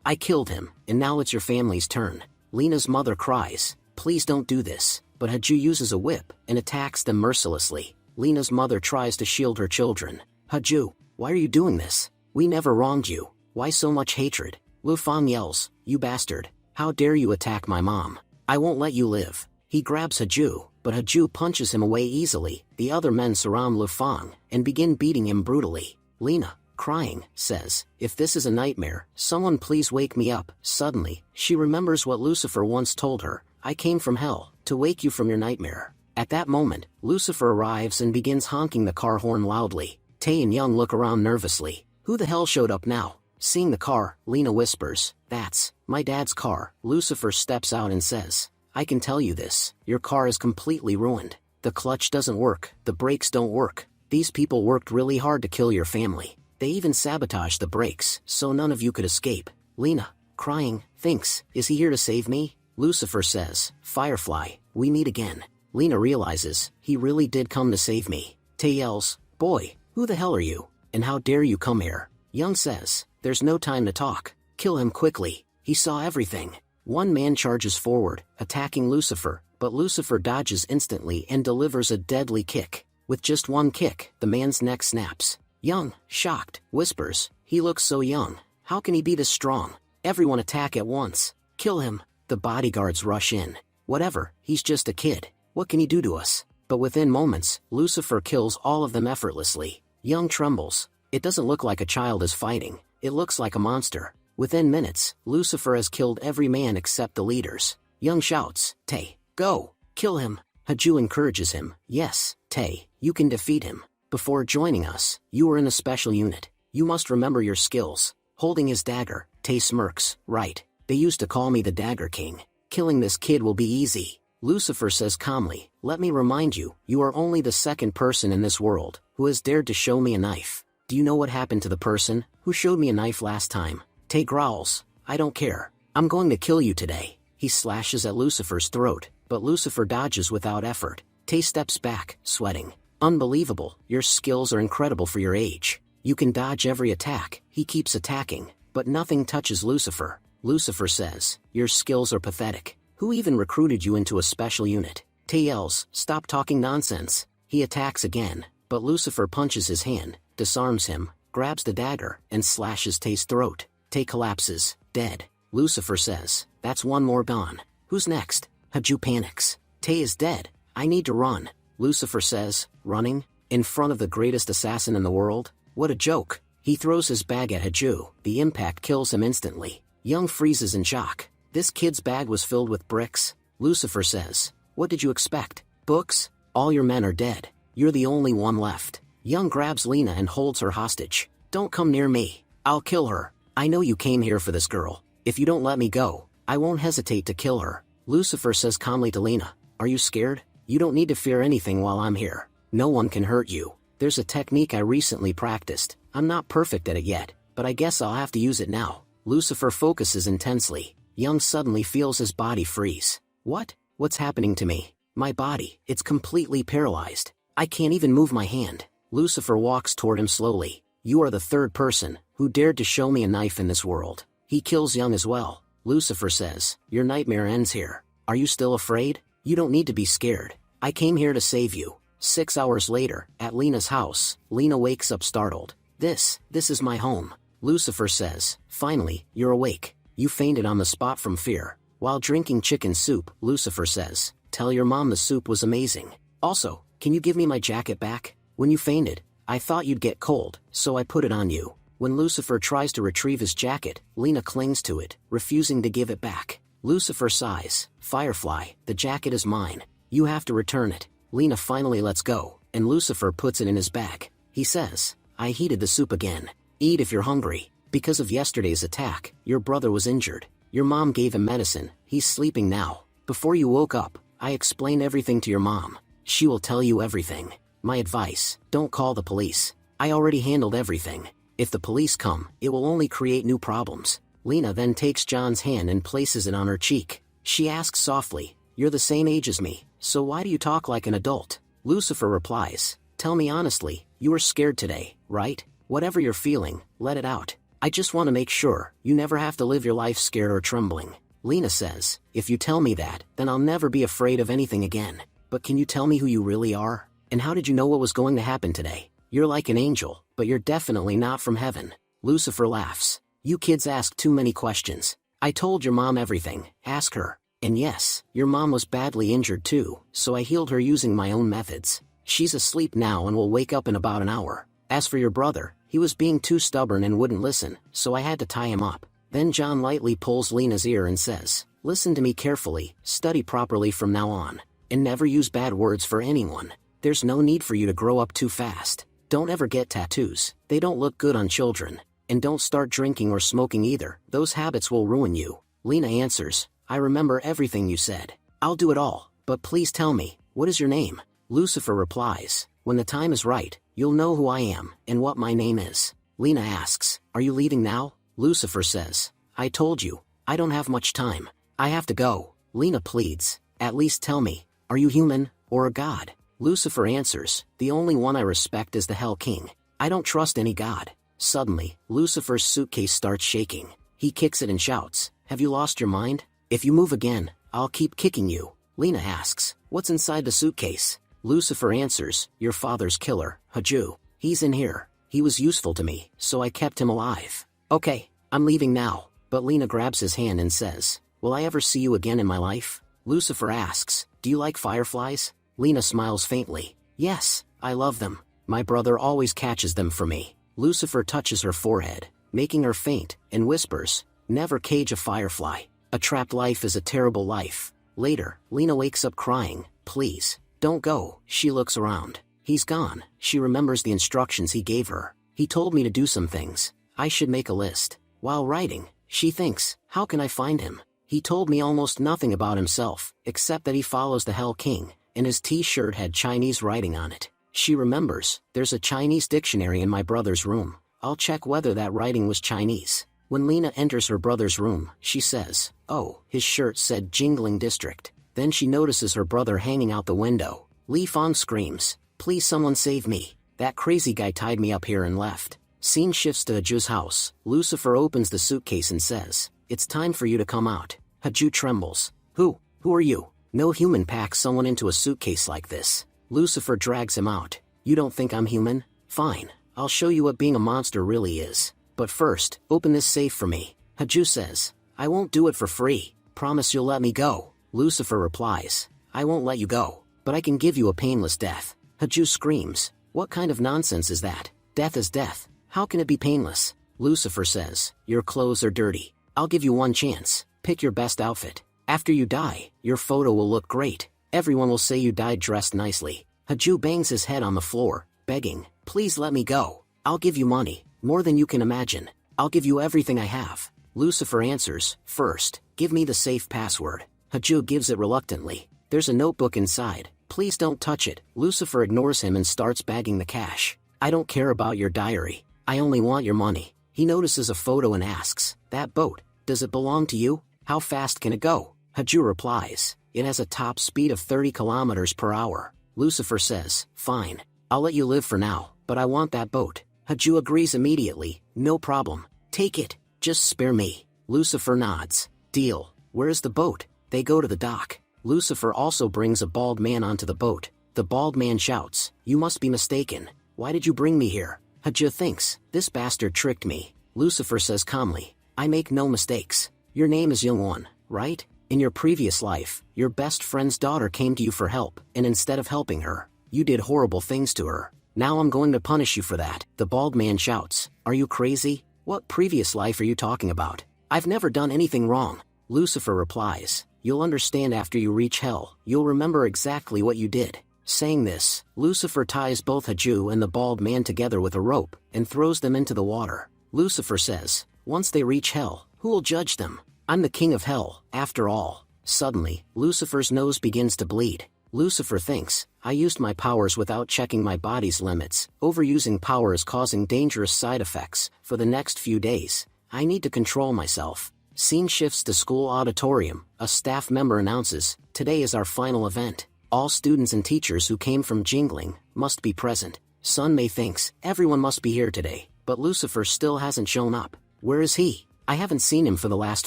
Speaker 1: I killed him, and now it's your family's turn. Lena's mother cries, Please don't do this. But Haju uses a whip and attacks them mercilessly. Lena's mother tries to shield her children. Haju, why are you doing this? We never wronged you. Why so much hatred? Lu Fang yells, You bastard. How dare you attack my mom? I won't let you live. He grabs Haju, but Haju punches him away easily. The other men surround Lu Fang and begin beating him brutally. Lena, crying, says, If this is a nightmare, someone please wake me up. Suddenly, she remembers what Lucifer once told her, I came from hell, to wake you from your nightmare. At that moment, Lucifer arrives and begins honking the car horn loudly. Tae and Young look around nervously. Who the hell showed up now? Seeing the car, Lena whispers, That's my dad's car. Lucifer steps out and says, I can tell you this, your car is completely ruined. The clutch doesn't work, the brakes don't work. These people worked really hard to kill your family. They even sabotaged the brakes, so none of you could escape. Lena, crying, thinks, Is he here to save me? Lucifer says, Firefly, we meet again. Lena realizes, he really did come to save me. Tae yells, Boy, who the hell are you? And how dare you come here? Young says, There's no time to talk. Kill him quickly. He saw everything. One man charges forward, attacking Lucifer, but Lucifer dodges instantly and delivers a deadly kick. With just one kick, the man's neck snaps. Young, shocked, whispers, "He looks so young. How can he be this strong? Everyone attack at once. Kill him." The bodyguards rush in. "Whatever, he's just a kid. What can he do to us?" But within moments, Lucifer kills all of them effortlessly. Young trembles. It doesn't look like a child is fighting. It looks like a monster. Within minutes, Lucifer has killed every man except the leaders. Young shouts, "Tay, go! Kill him!" Haju encourages him, "Yes, Tay, you can defeat him. Before joining us, you were in a special unit. You must remember your skills." Holding his dagger, Tay smirks, "Right. They used to call me the Dagger King. Killing this kid will be easy." Lucifer says calmly, "Let me remind you, you are only the second person in this world who has dared to show me a knife. Do you know what happened to the person who showed me a knife last time?" Tay growls, "I don't care. I'm going to kill you today." He slashes at Lucifer's throat, but Lucifer dodges without effort. Tay steps back, sweating. "Unbelievable, your skills are incredible for your age. You can dodge every attack." He keeps attacking, but nothing touches Lucifer. Lucifer says, "Your skills are pathetic. Who even recruited you into a special unit?" Tay yells, "Stop talking nonsense." He attacks again, but Lucifer punches his hand, disarms him, grabs the dagger, and slashes Tay's throat. Tay collapses, dead. Lucifer says, "That's one more gone. Who's next?" Haju panics. "Tay is dead. I need to run." Lucifer says, "Running? In front of the greatest assassin in the world? What a joke." He throws his bag at Haju. The impact kills him instantly. Young freezes in shock. "This kid's bag was filled with bricks." Lucifer says, "What did you expect? Books? All your men are dead. You're the only one left." Young grabs Lena and holds her hostage. "Don't come near me. I'll kill her. I know you came here for this girl. If you don't let me go, I won't hesitate to kill her." Lucifer says calmly to Lena, "Are you scared? You don't need to fear anything while I'm here. No one can hurt you. There's a technique I recently practiced. I'm not perfect at it yet, but I guess I'll have to use it now." Lucifer focuses intensely. Young suddenly feels his body freeze. "What? What's happening to me? My body, it's completely paralyzed. I can't even move my hand." Lucifer walks toward him slowly. "You are the third person who dared to show me a knife in this world." He kills Young as well. Lucifer says, "Your nightmare ends here. Are you still afraid? You don't need to be scared. I came here to save you." 6 hours later, at Lena's house, Lena wakes up startled. This is my home." Lucifer says, "Finally, you're awake. You fainted on the spot from fear." While drinking chicken soup, Lucifer says, "Tell your mom the soup was amazing. Also, can you give me my jacket back? When you fainted, I thought you'd get cold, so I put it on you." When Lucifer tries to retrieve his jacket, Lena clings to it, refusing to give it back. Lucifer sighs, "Firefly, the jacket is mine. You have to return it." Lena finally lets go, and Lucifer puts it in his bag. He says, "I heated the soup again. Eat if you're hungry. Because of yesterday's attack, your brother was injured. Your mom gave him medicine. He's sleeping now. Before you woke up, I explained everything to your mom. She will tell you everything. My advice, don't call the police. I already handled everything. If the police come, it will only create new problems." Lena then takes John's hand and places it on her cheek. She asks softly, "You're the same age as me, so why do you talk like an adult?" Lucifer replies, "Tell me honestly, you were scared today, right? Whatever you're feeling, let it out. I just want to make sure you never have to live your life scared or trembling." Lena says, "If you tell me that, then I'll never be afraid of anything again. But can you tell me who you really are? And how did you know what was going to happen today? You're like an angel, but you're definitely not from heaven." Lucifer laughs. "You kids ask too many questions. I told your mom everything, ask her. And yes, your mom was badly injured too, so I healed her using my own methods. She's asleep now and will wake up in about an hour. As for your brother, he was being too stubborn and wouldn't listen, so I had to tie him up." Then John lightly pulls Lena's ear and says, "Listen to me carefully, study properly from now on, and never use bad words for anyone. There's no need for you to grow up too fast. Don't ever get tattoos, they don't look good on children. And don't start drinking or smoking either, those habits will ruin you." Lena answers, "I remember everything you said. I'll do it all, but please tell me, what is your name?" Lucifer replies, "When the time is right, you'll know who I am and what my name is." Lena asks, "Are you leaving now?" Lucifer says, "I told you, I don't have much time. I have to go." Lena pleads, "At least tell me, are you human, or a god?" Lucifer answers, "The only one I respect is the Hell King. I don't trust any god." Suddenly, Lucifer's suitcase starts shaking. He kicks it and shouts, "Have you lost your mind? If you move again, I'll keep kicking you. Lena asks, what's inside the suitcase? Lucifer answers, your father's killer, Haju. He's in here. He was useful to me, so I kept him alive. Okay, I'm leaving now. But Lena grabs his hand and says, will I ever see you again in my life? Lucifer asks, do you like fireflies? Lena smiles faintly. Yes, I love them. My brother always catches them for me. Lucifer touches her forehead, making her faint, and whispers, never cage a firefly. A trapped life is a terrible life. Later, Lena wakes up crying, please, don't go. She looks around. He's gone. She remembers the instructions he gave her. He told me to do some things. I should make a list. While writing, she thinks, how can I find him? He told me almost nothing about himself, except that he follows the Hell King, and his t-shirt had Chinese writing on it. She remembers, there's a Chinese dictionary in my brother's room. I'll check whether that writing was Chinese. When Lena enters her brother's room, she says, oh, his shirt said Jingling District. Then she notices her brother hanging out the window. Li Fong screams, please someone save me. That crazy guy tied me up here and left. Scene shifts to Haju's house. Lucifer opens the suitcase and says, it's time for you to come out. Haju trembles. Who are you? No human packs someone into a suitcase like this. Lucifer drags him out. You don't think I'm human? Fine, I'll show you what being a monster really is. But first, open this safe for me. Haju says, I won't do it for free. Promise you'll let me go. Lucifer replies, I won't let you go, but I can give you a painless death. Haju screams, what kind of nonsense is that? Death is death. How can it be painless? Lucifer says, your clothes are dirty. I'll give you one chance. Pick your best outfit. After you die, your photo will look great. Everyone will say you died dressed nicely. Haju bangs his head on the floor, begging, please let me go. I'll give you money, more than you can imagine. I'll give you everything I have. Lucifer answers, first, give me the safe password. Haju gives it reluctantly. There's a notebook inside. Please don't touch it. Lucifer ignores him and starts bagging the cash. I don't care about your diary. I only want your money. He notices a photo and asks, that boat, does it belong to you? How fast can it go? Haju replies, it has a top speed of 30 kilometers per hour. Lucifer says, fine, I'll let you live for now, but I want that boat. Haju agrees immediately, no problem. Take it, just spare me. Lucifer nods. Deal. Where's the boat? They go to the dock. Lucifer also brings a bald man onto the boat. The bald man shouts, you must be mistaken. Why did you bring me here? Haju thinks, this bastard tricked me. Lucifer says calmly, I make no mistakes. Your name is Young-won, right? In your previous life, your best friend's daughter came to you for help, and instead of helping her, you did horrible things to her. Now I'm going to punish you for that. The bald man shouts, are you crazy? What previous life are you talking about? I've never done anything wrong. Lucifer replies, you'll understand after you reach hell. You'll remember exactly what you did. Saying this, Lucifer ties both Haju and the bald man together with a rope, and throws them into the water. Lucifer says, once they reach hell, who will judge them? I'm the king of hell, after all. Suddenly, Lucifer's nose begins to bleed. Lucifer thinks, I used my powers without checking my body's limits. Overusing power is causing dangerous side effects. For the next few days, I need to control myself. Scene shifts to school auditorium. A staff member announces, today is our final event. All students and teachers who came from Jingling must be present. Sun Mei thinks, everyone must be here today, but Lucifer still hasn't shown up. Where is he? I haven't seen him for the last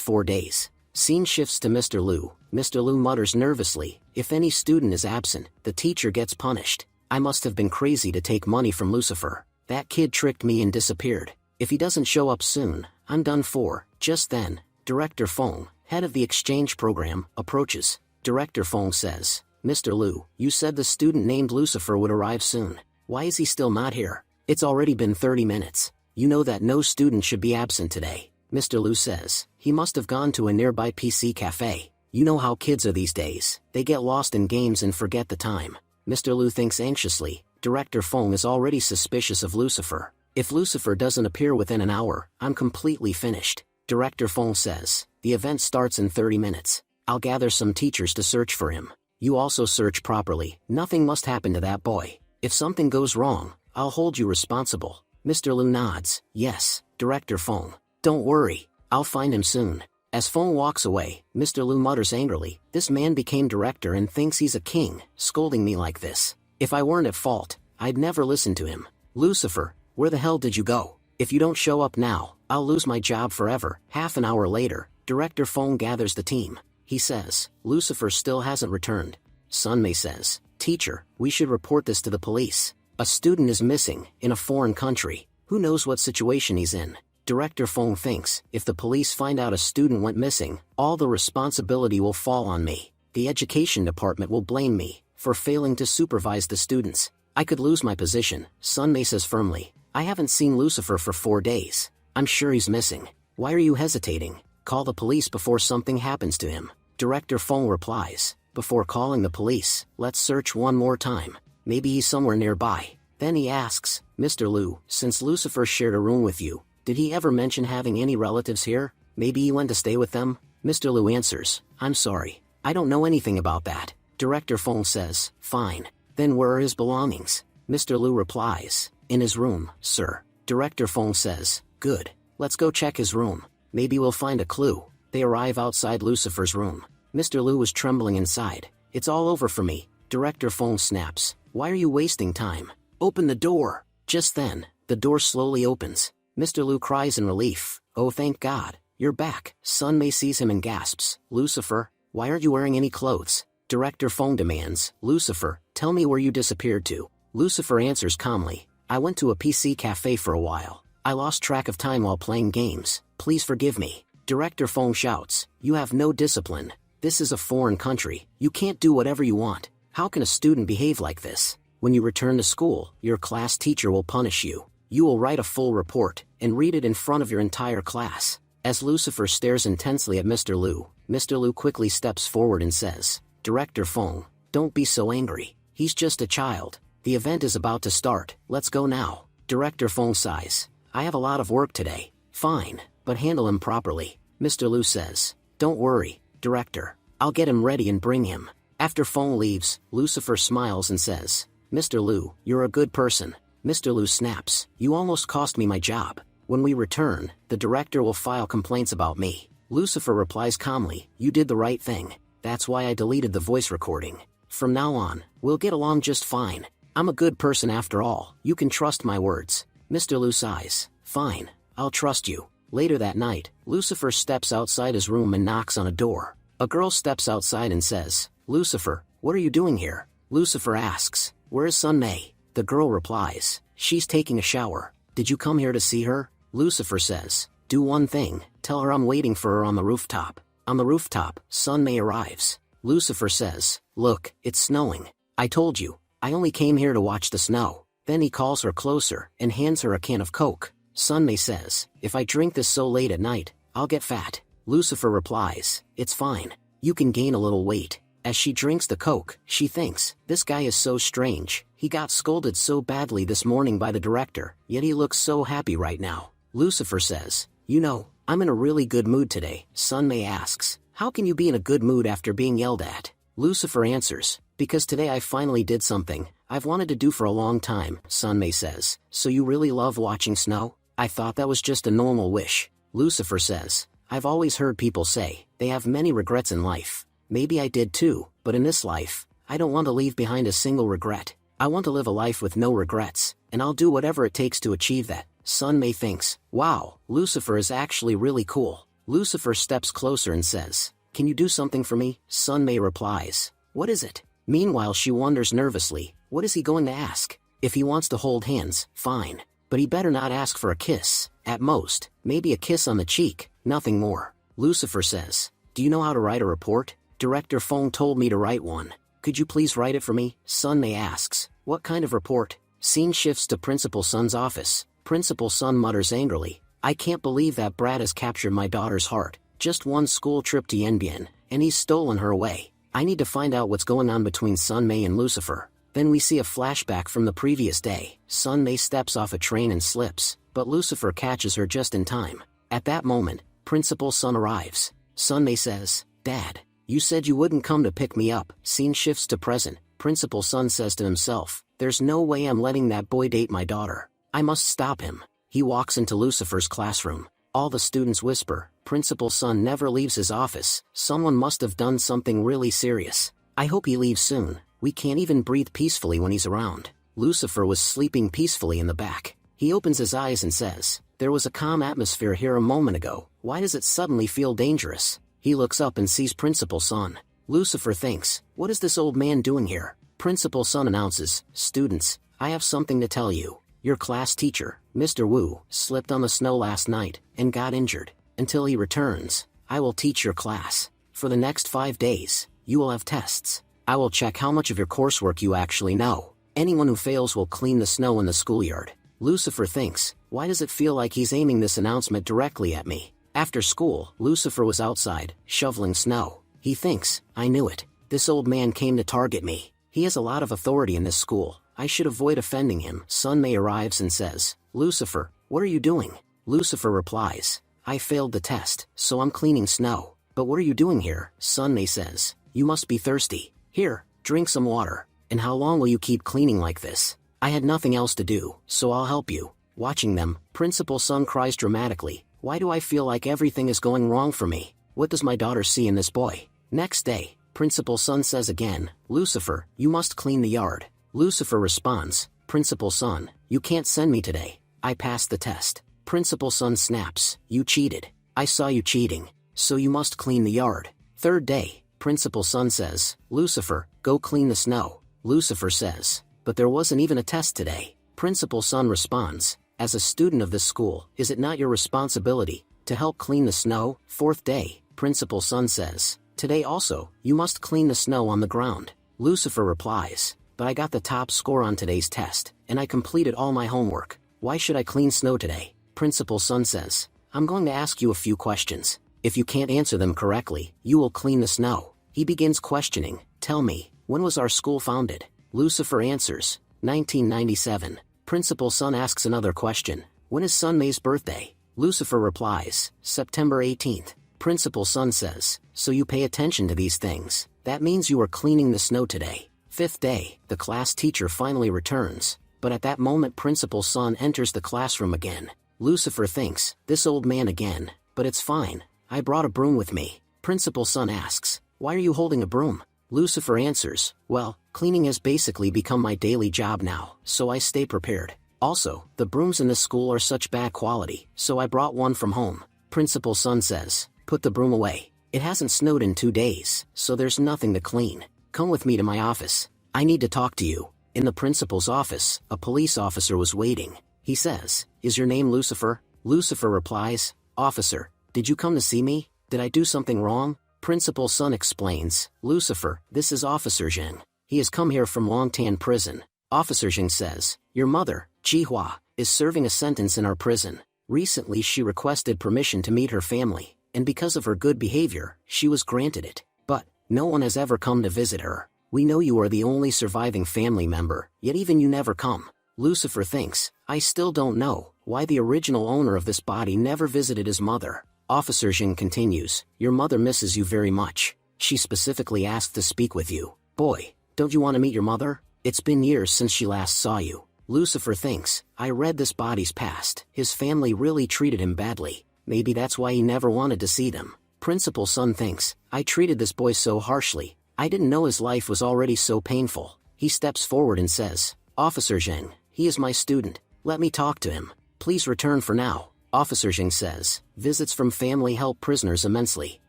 Speaker 1: 4 days. Scene shifts to Mr. Liu. Mr. Liu mutters nervously, if any student is absent, the teacher gets punished. I must have been crazy to take money from Lucifer. That kid tricked me and disappeared. If he doesn't show up soon, I'm done for. Just then, Director Fong, head of the exchange program, approaches. Director Fong says, Mr. Liu, you said the student named Lucifer would arrive soon. Why is he still not here? It's already been 30 minutes. You know that no student should be absent today. Mr. Liu says, he must have gone to a nearby PC cafe. You know how kids are these days. They get lost in games and forget the time. Mr. Liu thinks anxiously. Director Fong is already suspicious of Lucifer. If Lucifer doesn't appear within an hour, I'm completely finished. Director Fong says, the event starts in 30 minutes. I'll gather some teachers to search for him. You also search properly. Nothing must happen to that boy. If something goes wrong, I'll hold you responsible. Mr. Liu nods. Yes, Director Fong. Don't worry, I'll find him soon. As Fong walks away, Mr. Liu mutters angrily, this man became director and thinks he's a king, scolding me like this. If I weren't at fault, I'd never listen to him. Lucifer, where the hell did you go? If you don't show up now, I'll lose my job forever. Half an hour later, Director Fong gathers the team. he says. Lucifer still hasn't returned. Sunmei says, "Teacher, we should report this to the police. A student is missing, in a foreign country. Who knows what situation he's in?" Director Feng thinks, if the police find out a student went missing, all the responsibility will fall on me. The education department will blame me for failing to supervise the students. I could lose my position, Sunmei says firmly. I haven't seen Lucifer for 4 days. I'm sure he's missing. Why are you hesitating? Call the police before something happens to him. Director Feng replies, before calling the police, let's search one more time. Maybe he's somewhere nearby. Then he asks, Mr. Liu, since Lucifer shared a room with you, did he ever mention having any relatives here? Maybe he went to stay with them? Mr. Liu answers, I'm sorry. I don't know anything about that. Director Feng says, fine. Then where are his belongings? Mr. Liu replies, in his room, sir. Director Feng says, good. Let's go check his room. Maybe we'll find a clue. They arrive outside Lucifer's room. Mr. Liu is trembling inside. It's all over for me. Director Feng snaps, why are you wasting time? Open the door. Just then, the door slowly opens. Mr. Liu cries in relief. Oh, thank God, you're back. Sunmei sees him and gasps, Lucifer, why aren't you wearing any clothes? Director Feng demands, Lucifer, tell me where you disappeared to. Lucifer answers calmly, I went to a PC cafe for a while. I lost track of time while playing games. Please forgive me. Director Feng shouts, you have no discipline. This is a foreign country. You can't do whatever you want. How can a student behave like this? When you return to school, your class teacher will punish you. You will write a full report, and read it in front of your entire class. As Lucifer stares intensely at Mr. Liu quickly steps forward and says, Director Feng, don't be so angry. He's just a child. The event is about to start. Let's go now. Director Feng sighs. I have a lot of work today. Fine, but handle him properly. Mr. Liu says, don't worry, Director. I'll get him ready and bring him. After Feng leaves, Lucifer smiles and says, Mr. Liu, you're a good person. Mr. Liu snaps, you almost cost me my job. When we return, the director will file complaints about me. Lucifer replies calmly, you did the right thing. That's why I deleted the voice recording. From now on, we'll get along just fine. I'm a good person after all. You can trust my words. Mr. Liu sighs, fine, I'll trust you. Later that night, Lucifer steps outside his room and knocks on a door. A girl steps outside and says, Lucifer, what are you doing here? Lucifer asks, where is Sunmei? The girl replies, she's taking a shower. Did you come here to see her? Lucifer says, do one thing, tell her I'm waiting for her on the rooftop. On the rooftop, Sunmei arrives. Lucifer says, look, it's snowing. I told you, I only came here to watch the snow. Then he calls her closer and hands her a can of Coke. Sunmei says, if I drink this so late at night, I'll get fat. Lucifer replies, it's fine. You can gain a little weight. As she drinks the Coke, she thinks, this guy is so strange. He got scolded so badly this morning by the director, yet he looks so happy right now. Lucifer says, you know, I'm in a really good mood today. Sunmei asks, how can you be in a good mood after being yelled at? Lucifer answers, because today I finally did something I've wanted to do for a long time. Sunmei says, so you really love watching snow? I thought that was just a normal wish. Lucifer says, I've always heard people say, they have many regrets in life. Maybe I did too, but in this life, I don't want to leave behind a single regret. I want to live a life with no regrets, and I'll do whatever it takes to achieve that. Sunmei thinks, wow, Lucifer is actually really cool. Lucifer steps closer and says, can you do something for me? Sunmei replies, what is it? Meanwhile she wonders nervously, what is he going to ask? If he wants to hold hands, fine. But he better not ask for a kiss. At most, maybe a kiss on the cheek, nothing more. Lucifer says, do you know how to write a report? Director Feng told me to write one. Could you please write it for me? Sunmei asks, what kind of report? Scene shifts to Principal Sun's office. Principal Sun mutters angrily, I can't believe that brat has captured my daughter's heart. Just one school trip to Yanbian, and he's stolen her away. I need to find out what's going on between Sunmei and Lucifer. Then we see a flashback from the previous day. Sunmei steps off a train and slips, but Lucifer catches her just in time. At that moment, Principal Sun arrives. Sunmei says, Dad, you said you wouldn't come to pick me up. Scene shifts to present. Principal Sun says to himself, there's no way I'm letting that boy date my daughter. I must stop him. He walks into Lucifer's classroom. All the students whisper, Principal Sun never leaves his office. Someone must have done something really serious. I hope he leaves soon. We can't even breathe peacefully when he's around. Lucifer was sleeping peacefully in the back. He opens his eyes and says, there was a calm atmosphere here a moment ago. Why does it suddenly feel dangerous? He looks up and sees Principal Sun. Lucifer thinks, what is this old man doing here? Principal Sun announces, students, I have something to tell you. Your class teacher, Mr. Wu, slipped on the snow last night and got injured. Until he returns, I will teach your class. For the next 5 days, you will have tests. I will check how much of your coursework you actually know. Anyone who fails will clean the snow in the schoolyard. Lucifer thinks, why does it feel like he's aiming this announcement directly at me? After school, Lucifer was outside, shoveling snow. He thinks, I knew it. This old man came to target me. He has a lot of authority in this school. I should avoid offending him. Sunmei arrives and says, Lucifer, what are you doing? Lucifer replies, I failed the test, so I'm cleaning snow. But what are you doing here? Sunmei says, you must be thirsty. Here, drink some water. And how long will you keep cleaning like this? I had nothing else to do, so I'll help you. Watching them, Principal Sun cries dramatically, why do I feel like everything is going wrong for me? What does my daughter see in this boy? Next day, Principal Sun says again, Lucifer, you must clean the yard. Lucifer responds, Principal Sun, you can't send me today. I passed the test. Principal Sun snaps, you cheated. I saw you cheating, so you must clean the yard. Third day, Principal Sun says, Lucifer, go clean the snow. Lucifer says, but there wasn't even a test today. Principal Sun responds, as a student of this school, is it not your responsibility to help clean the snow? Fourth day, Principal Sun says, today also, you must clean the snow on the ground. Lucifer replies, but I got the top score on today's test, and I completed all my homework. Why should I clean snow today? Principal Sun says, I'm going to ask you a few questions. If you can't answer them correctly, you will clean the snow. He begins questioning, tell me, when was our school founded? Lucifer answers, 1997. Principal Sun asks another question, when is Sunmei's birthday? Lucifer replies, September 18th. Principal Sun says, so you pay attention to these things. That means you are cleaning the snow today. Fifth day, the class teacher finally returns, but at that moment Principal Sun enters the classroom again. Lucifer thinks, this old man again, but it's fine, I brought a broom with me. Principal Sun asks, why are you holding a broom? Lucifer answers, well, cleaning has basically become my daily job now, so I stay prepared. Also, the brooms in this school are such bad quality, so I brought one from home. Principal Sun says, put the broom away. It hasn't snowed in 2 days, so there's nothing to clean. Come with me to my office. I need to talk to you. In the principal's office, a police officer was waiting. He says, is your name Lucifer? Lucifer replies, officer, did you come to see me? Did I do something wrong? Principal Sun explains, Lucifer, this is Officer Zheng. He has come here from Longtan prison. Officer Zheng says, your mother, Jihua, is serving a sentence in our prison. Recently she requested permission to meet her family, and because of her good behavior, she was granted it. But, no one has ever come to visit her. We know you are the only surviving family member, yet even you never come. Lucifer thinks, I still don't know why the original owner of this body never visited his mother. Officer Jing continues, your mother misses you very much. She specifically asked to speak with you. Boy, don't you want to meet your mother? It's been years since she last saw you. Lucifer thinks, I read this body's past. His family really treated him badly. Maybe that's why he never wanted to see them. Principal Sun thinks, I treated this boy so harshly. I didn't know his life was already so painful. He steps forward and says, Officer Zheng, he is my student. Let me talk to him. Please return for now. Officer Zheng says, visits from family help prisoners immensely.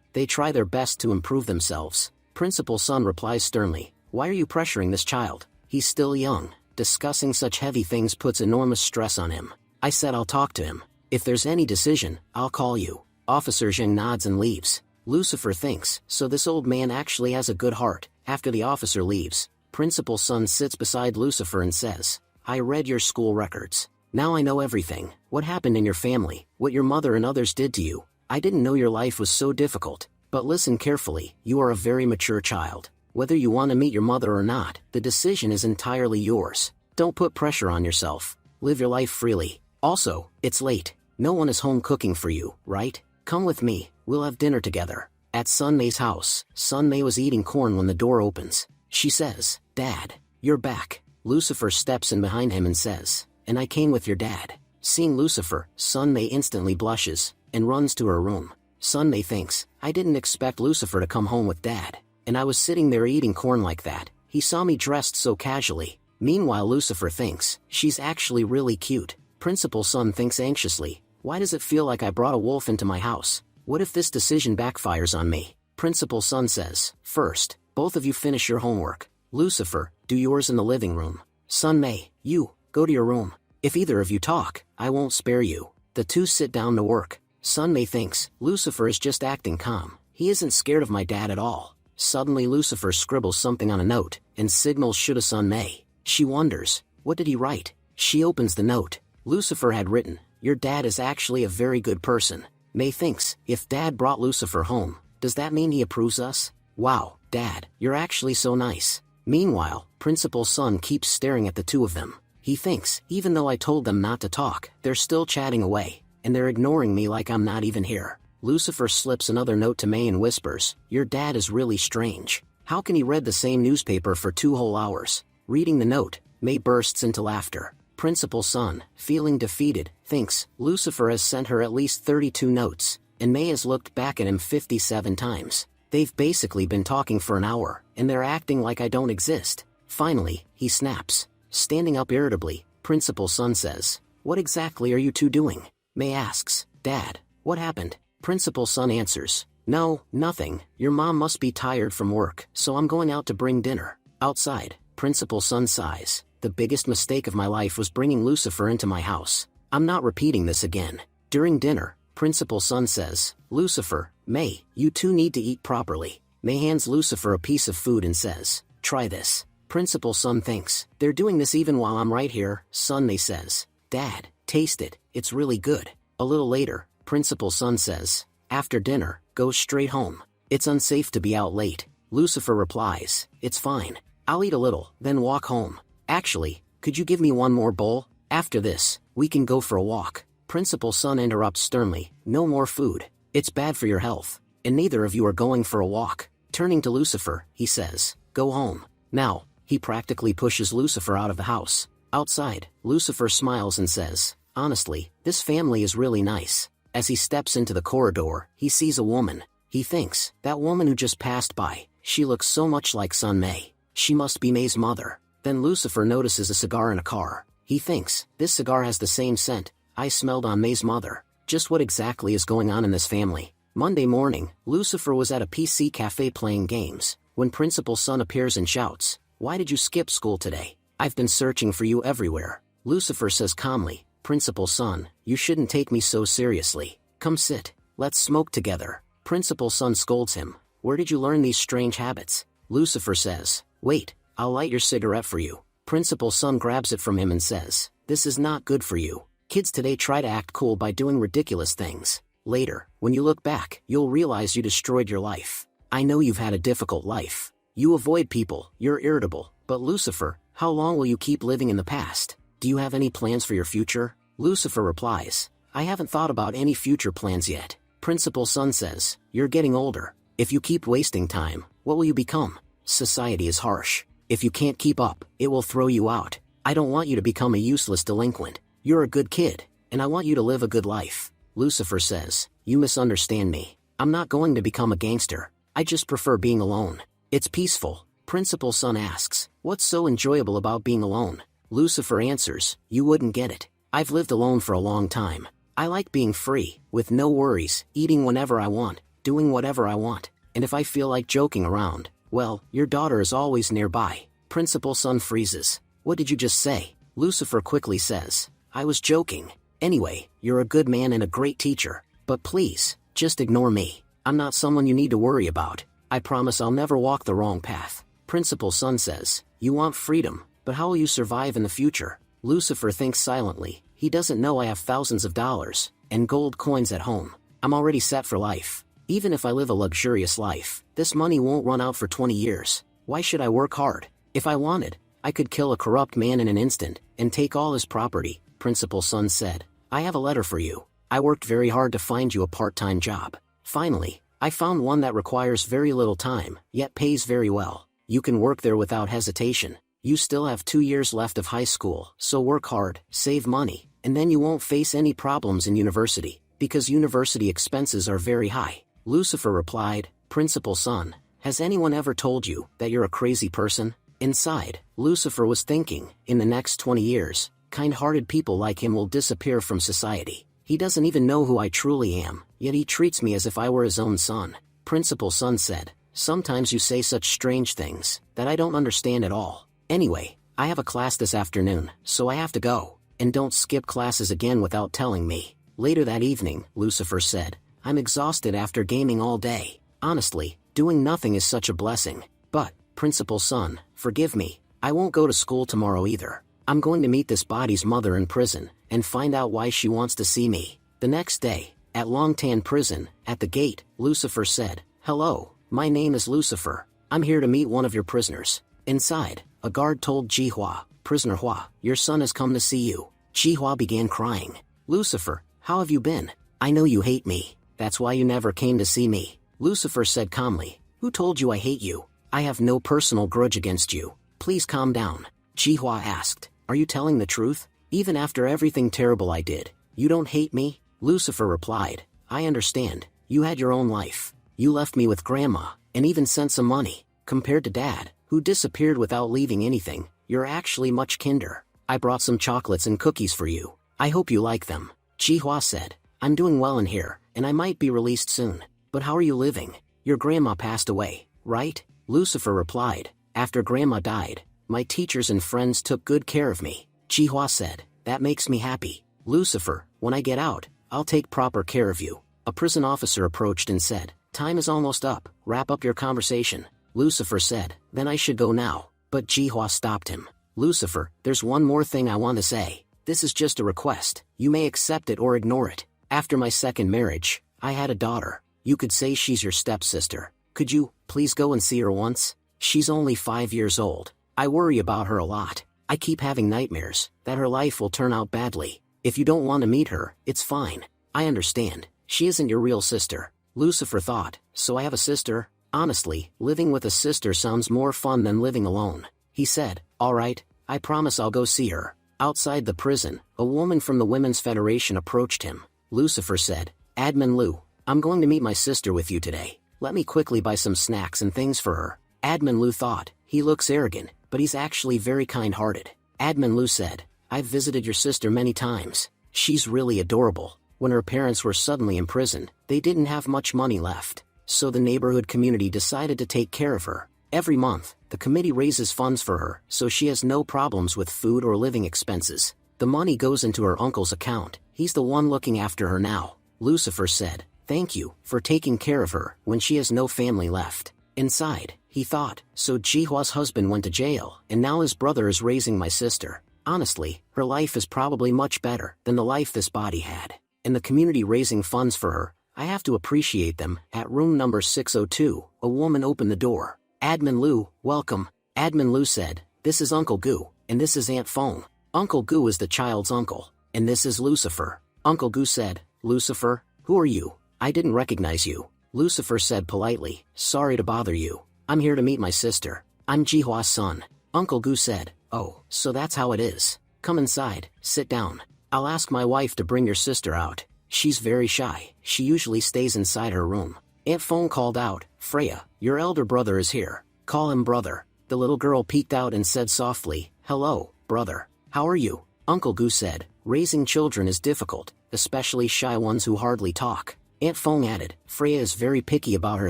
Speaker 1: They try their best to improve themselves. Principal Sun replies sternly, why are you pressuring this child? He's still young. Discussing such heavy things puts enormous stress on him. I said I'll talk to him. If there's any decision, I'll call you. Officer Zheng nods and leaves. Lucifer thinks, so this old man actually has a good heart. After the officer leaves, Principal Sun sits beside Lucifer and says, I read your school records. Now I know everything. What happened in your family, what your mother and others did to you. I didn't know your life was so difficult. But listen carefully, you are a very mature child. Whether you want to meet your mother or not, the decision is entirely yours. Don't put pressure on yourself. Live your life freely. Also, it's late. No one is home cooking for you, right? Come with me, we'll have dinner together. At Sunmei's house, Sunmei was eating corn when the door opens. She says, Dad, you're back. Lucifer steps in behind him and says, and I came with your dad. Seeing Lucifer, Sunmei instantly blushes, and runs to her room. Sunmei thinks, I didn't expect Lucifer to come home with Dad. And I was sitting there eating corn like that. He saw me dressed so casually. Meanwhile Lucifer thinks, she's actually really cute. Principal Sun thinks anxiously, why does it feel like I brought a wolf into my house? What if this decision backfires on me? Principal Sun says, first, both of you finish your homework. Lucifer, do yours in the living room. Sun Mei, you, go to your room. If either of you talk, I won't spare you. The two sit down to work. Sun Mei thinks, Lucifer is just acting calm. He isn't scared of my dad at all. Suddenly Lucifer scribbles something on a note, and signals Shuda Sun Mei. She wonders, what did he write? She opens the note. Lucifer had written, your dad is actually a very good person. Mei thinks, if dad brought Lucifer home, does that mean he approves us? Wow, dad, you're actually so nice. Meanwhile, Principal Sun keeps staring at the two of them. He thinks, even though I told them not to talk, they're still chatting away, and they're ignoring me like I'm not even here. Lucifer slips another note to Mei and whispers, your dad is really strange. How can he read the same newspaper for 2 whole hours? Reading the note, Mei bursts into laughter. Principal Sun, feeling defeated, thinks, Lucifer has sent her at least 32 notes, and Mei has looked back at him 57 times. They've basically been talking for an hour, and they're acting like I don't exist. Finally, he snaps. Standing up irritably, Principal Sun says, what exactly are you two doing? Mei asks, Dad, what happened? Principal Sun answers, no, nothing, your mom must be tired from work, so I'm going out to bring dinner. Outside, Principal Sun sighs, the biggest mistake of my life was bringing Lucifer into my house. I'm not repeating this again. During dinner, Principal Sun says, Lucifer, Mei, you two need to eat properly. Mei hands Lucifer a piece of food and says, try this. Principal Sun thinks, they're doing this even while I'm right here. Sun Mei says, Dad, taste it, it's really good. A little later, Principal Sun says, after dinner, go straight home. It's unsafe to be out late. Lucifer replies, it's fine. I'll eat a little, then walk home. Actually, could you give me one more bowl? After this, we can go for a walk. Principal Sun interrupts sternly, no more food. It's bad for your health, and neither of you are going for a walk. Turning to Lucifer, he says, go home. Now, he practically pushes Lucifer out of the house. Outside, Lucifer smiles and says, honestly, this family is really nice. As he steps into the corridor, he sees a woman. He thinks, that woman who just passed by, she looks so much like Sun Mei. She must be Mei's mother. Then Lucifer notices a cigar in a car. He thinks, this cigar has the same scent I smelled on Mei's mother. Just what exactly is going on in this family? Monday morning, Lucifer was at a PC cafe playing games, when Principal Sun appears and shouts, why did you skip school today? I've been searching for you everywhere. Lucifer says calmly, Principal Sun, you shouldn't take me so seriously. Come sit. Let's smoke together. Principal Sun scolds him. Where did you learn these strange habits? Lucifer says, wait, I'll light your cigarette for you. Principal Sun grabs it from him and says, this is not good for you. Kids today try to act cool by doing ridiculous things. Later, when you look back, you'll realize you destroyed your life. I know you've had a difficult life. You avoid people, you're irritable, but Lucifer, how long will you keep living in the past? Do you have any plans for your future? Lucifer replies, I haven't thought about any future plans yet. Principal Sun says, you're getting older. If you keep wasting time, what will you become? Society is harsh. If you can't keep up, it will throw you out. I don't want you to become a useless delinquent. You're a good kid, and I want you to live a good life. Lucifer says, you misunderstand me. I'm not going to become a gangster. I just prefer being alone. It's peaceful. Principal Sun asks, what's so enjoyable about being alone? Lucifer answers, you wouldn't get it. I've lived alone for a long time. I like being free, with no worries, eating whenever I want, doing whatever I want, and if I feel like joking around, well, your daughter is always nearby. Principal Sun freezes. What did you just say? Lucifer quickly says, I was joking. Anyway, you're a good man and a great teacher, but please, just ignore me. I'm not someone you need to worry about. I promise I'll never walk the wrong path. Principal Sun says, you want freedom, but how will you survive in the future? Lucifer thinks silently. He doesn't know I have thousands of dollars and gold coins at home. I'm already set for life. Even if I live a luxurious life, this money won't run out for 20 years. Why should I work hard? If I wanted, I could kill a corrupt man in an instant and take all his property. Principal Sun said, I have a letter for you. I worked very hard to find you a part-time job. Finally, I found one that requires very little time, yet pays very well. You can work there without hesitation. You still have 2 years left of high school, so work hard, save money, and then you won't face any problems in university, because university expenses are very high. Lucifer replied, Principal Sun, has anyone ever told you that you're a crazy person? Inside, Lucifer was thinking, in the next 20 years, kind-hearted people like him will disappear from society. He doesn't even know who I truly am, yet he treats me as if I were his own son. Principal Sun said, sometimes you say such strange things that I don't understand at all. Anyway, I have a class this afternoon, so I have to go. And don't skip classes again without telling me. Later that evening, Lucifer said, I'm exhausted after gaming all day. Honestly, doing nothing is such a blessing. But, Principal Sun, forgive me, I won't go to school tomorrow either. I'm going to meet this body's mother in prison, and find out why she wants to see me. The next day, at Longtan Prison, at the gate, Lucifer said, hello, my name is Lucifer. I'm here to meet one of your prisoners. Inside, a guard told Jihua, Prisoner Hua, your son has come to see you. Jihua began crying. Lucifer, how have you been? I know you hate me. That's why you never came to see me. Lucifer said calmly, who told you I hate you? I have no personal grudge against you. Please calm down. Jihua asked, are you telling the truth? Even after everything terrible I did, you don't hate me? Lucifer replied, I understand. You had your own life. You left me with grandma, and even sent some money. Compared to dad, who disappeared without leaving anything, you're actually much kinder. I brought some chocolates and cookies for you. I hope you like them. Jihua said, I'm doing well in here, and I might be released soon. But how are you living? Your grandma passed away, right? Lucifer replied, after grandma died, my teachers and friends took good care of me. Jihua said, that makes me happy. Lucifer, when I get out, I'll take proper care of you. A prison officer approached and said, time is almost up, wrap up your conversation. Lucifer said, then I should go now. But Jihua stopped him. Lucifer, there's one more thing I want to say. This is just a request. You may accept it or ignore it. After my second marriage, I had a daughter. You could say she's your stepsister. Could you, please go and see her once? She's only 5 years old. I worry about her a lot. I keep having nightmares that her life will turn out badly. If you don't want to meet her, it's fine. I understand. She isn't your real sister. Lucifer thought, so I have a sister? Honestly, living with a sister sounds more fun than living alone. He said, alright, I promise I'll go see her. Outside the prison, a woman from the Women's Federation approached him. Lucifer said, Admin Lu, I'm going to meet my sister with you today. Let me quickly buy some snacks and things for her. Admin Lu thought, he looks arrogant, but he's actually very kind-hearted. Admin Lu said, I've visited your sister many times. She's really adorable. When her parents were suddenly imprisoned, they didn't have much money left. So the neighborhood community decided to take care of her. Every month, the committee raises funds for her, so she has no problems with food or living expenses. The money goes into her uncle's account. He's the one looking after her now. Lucifer said, thank you for taking care of her when she has no family left. Inside, he thought, so Jihua's husband went to jail, and now his brother is raising my sister. Honestly, her life is probably much better than the life this body had. And the community raising funds for her, I have to appreciate them. At room number 602, a woman opened the door. Admin Lu, welcome. Admin Lu said, this is Uncle Gu, and this is Aunt Feng. Uncle Gu is the child's uncle, and this is Lucifer. Uncle Gu said, Lucifer, who are you? I didn't recognize you. Lucifer said politely, sorry to bother you. I'm here to meet my sister. I'm Jihua's son. Uncle Gu said, oh, so that's how it is. Come inside, sit down. I'll ask my wife to bring your sister out. She's very shy. She usually stays inside her room. Aunt Feng called out, Freya, your elder brother is here. Call him brother. The little girl peeked out and said softly, hello, brother. How are you? Uncle Gu said, raising children is difficult, especially shy ones who hardly talk. Aunt Feng added, Freya is very picky about her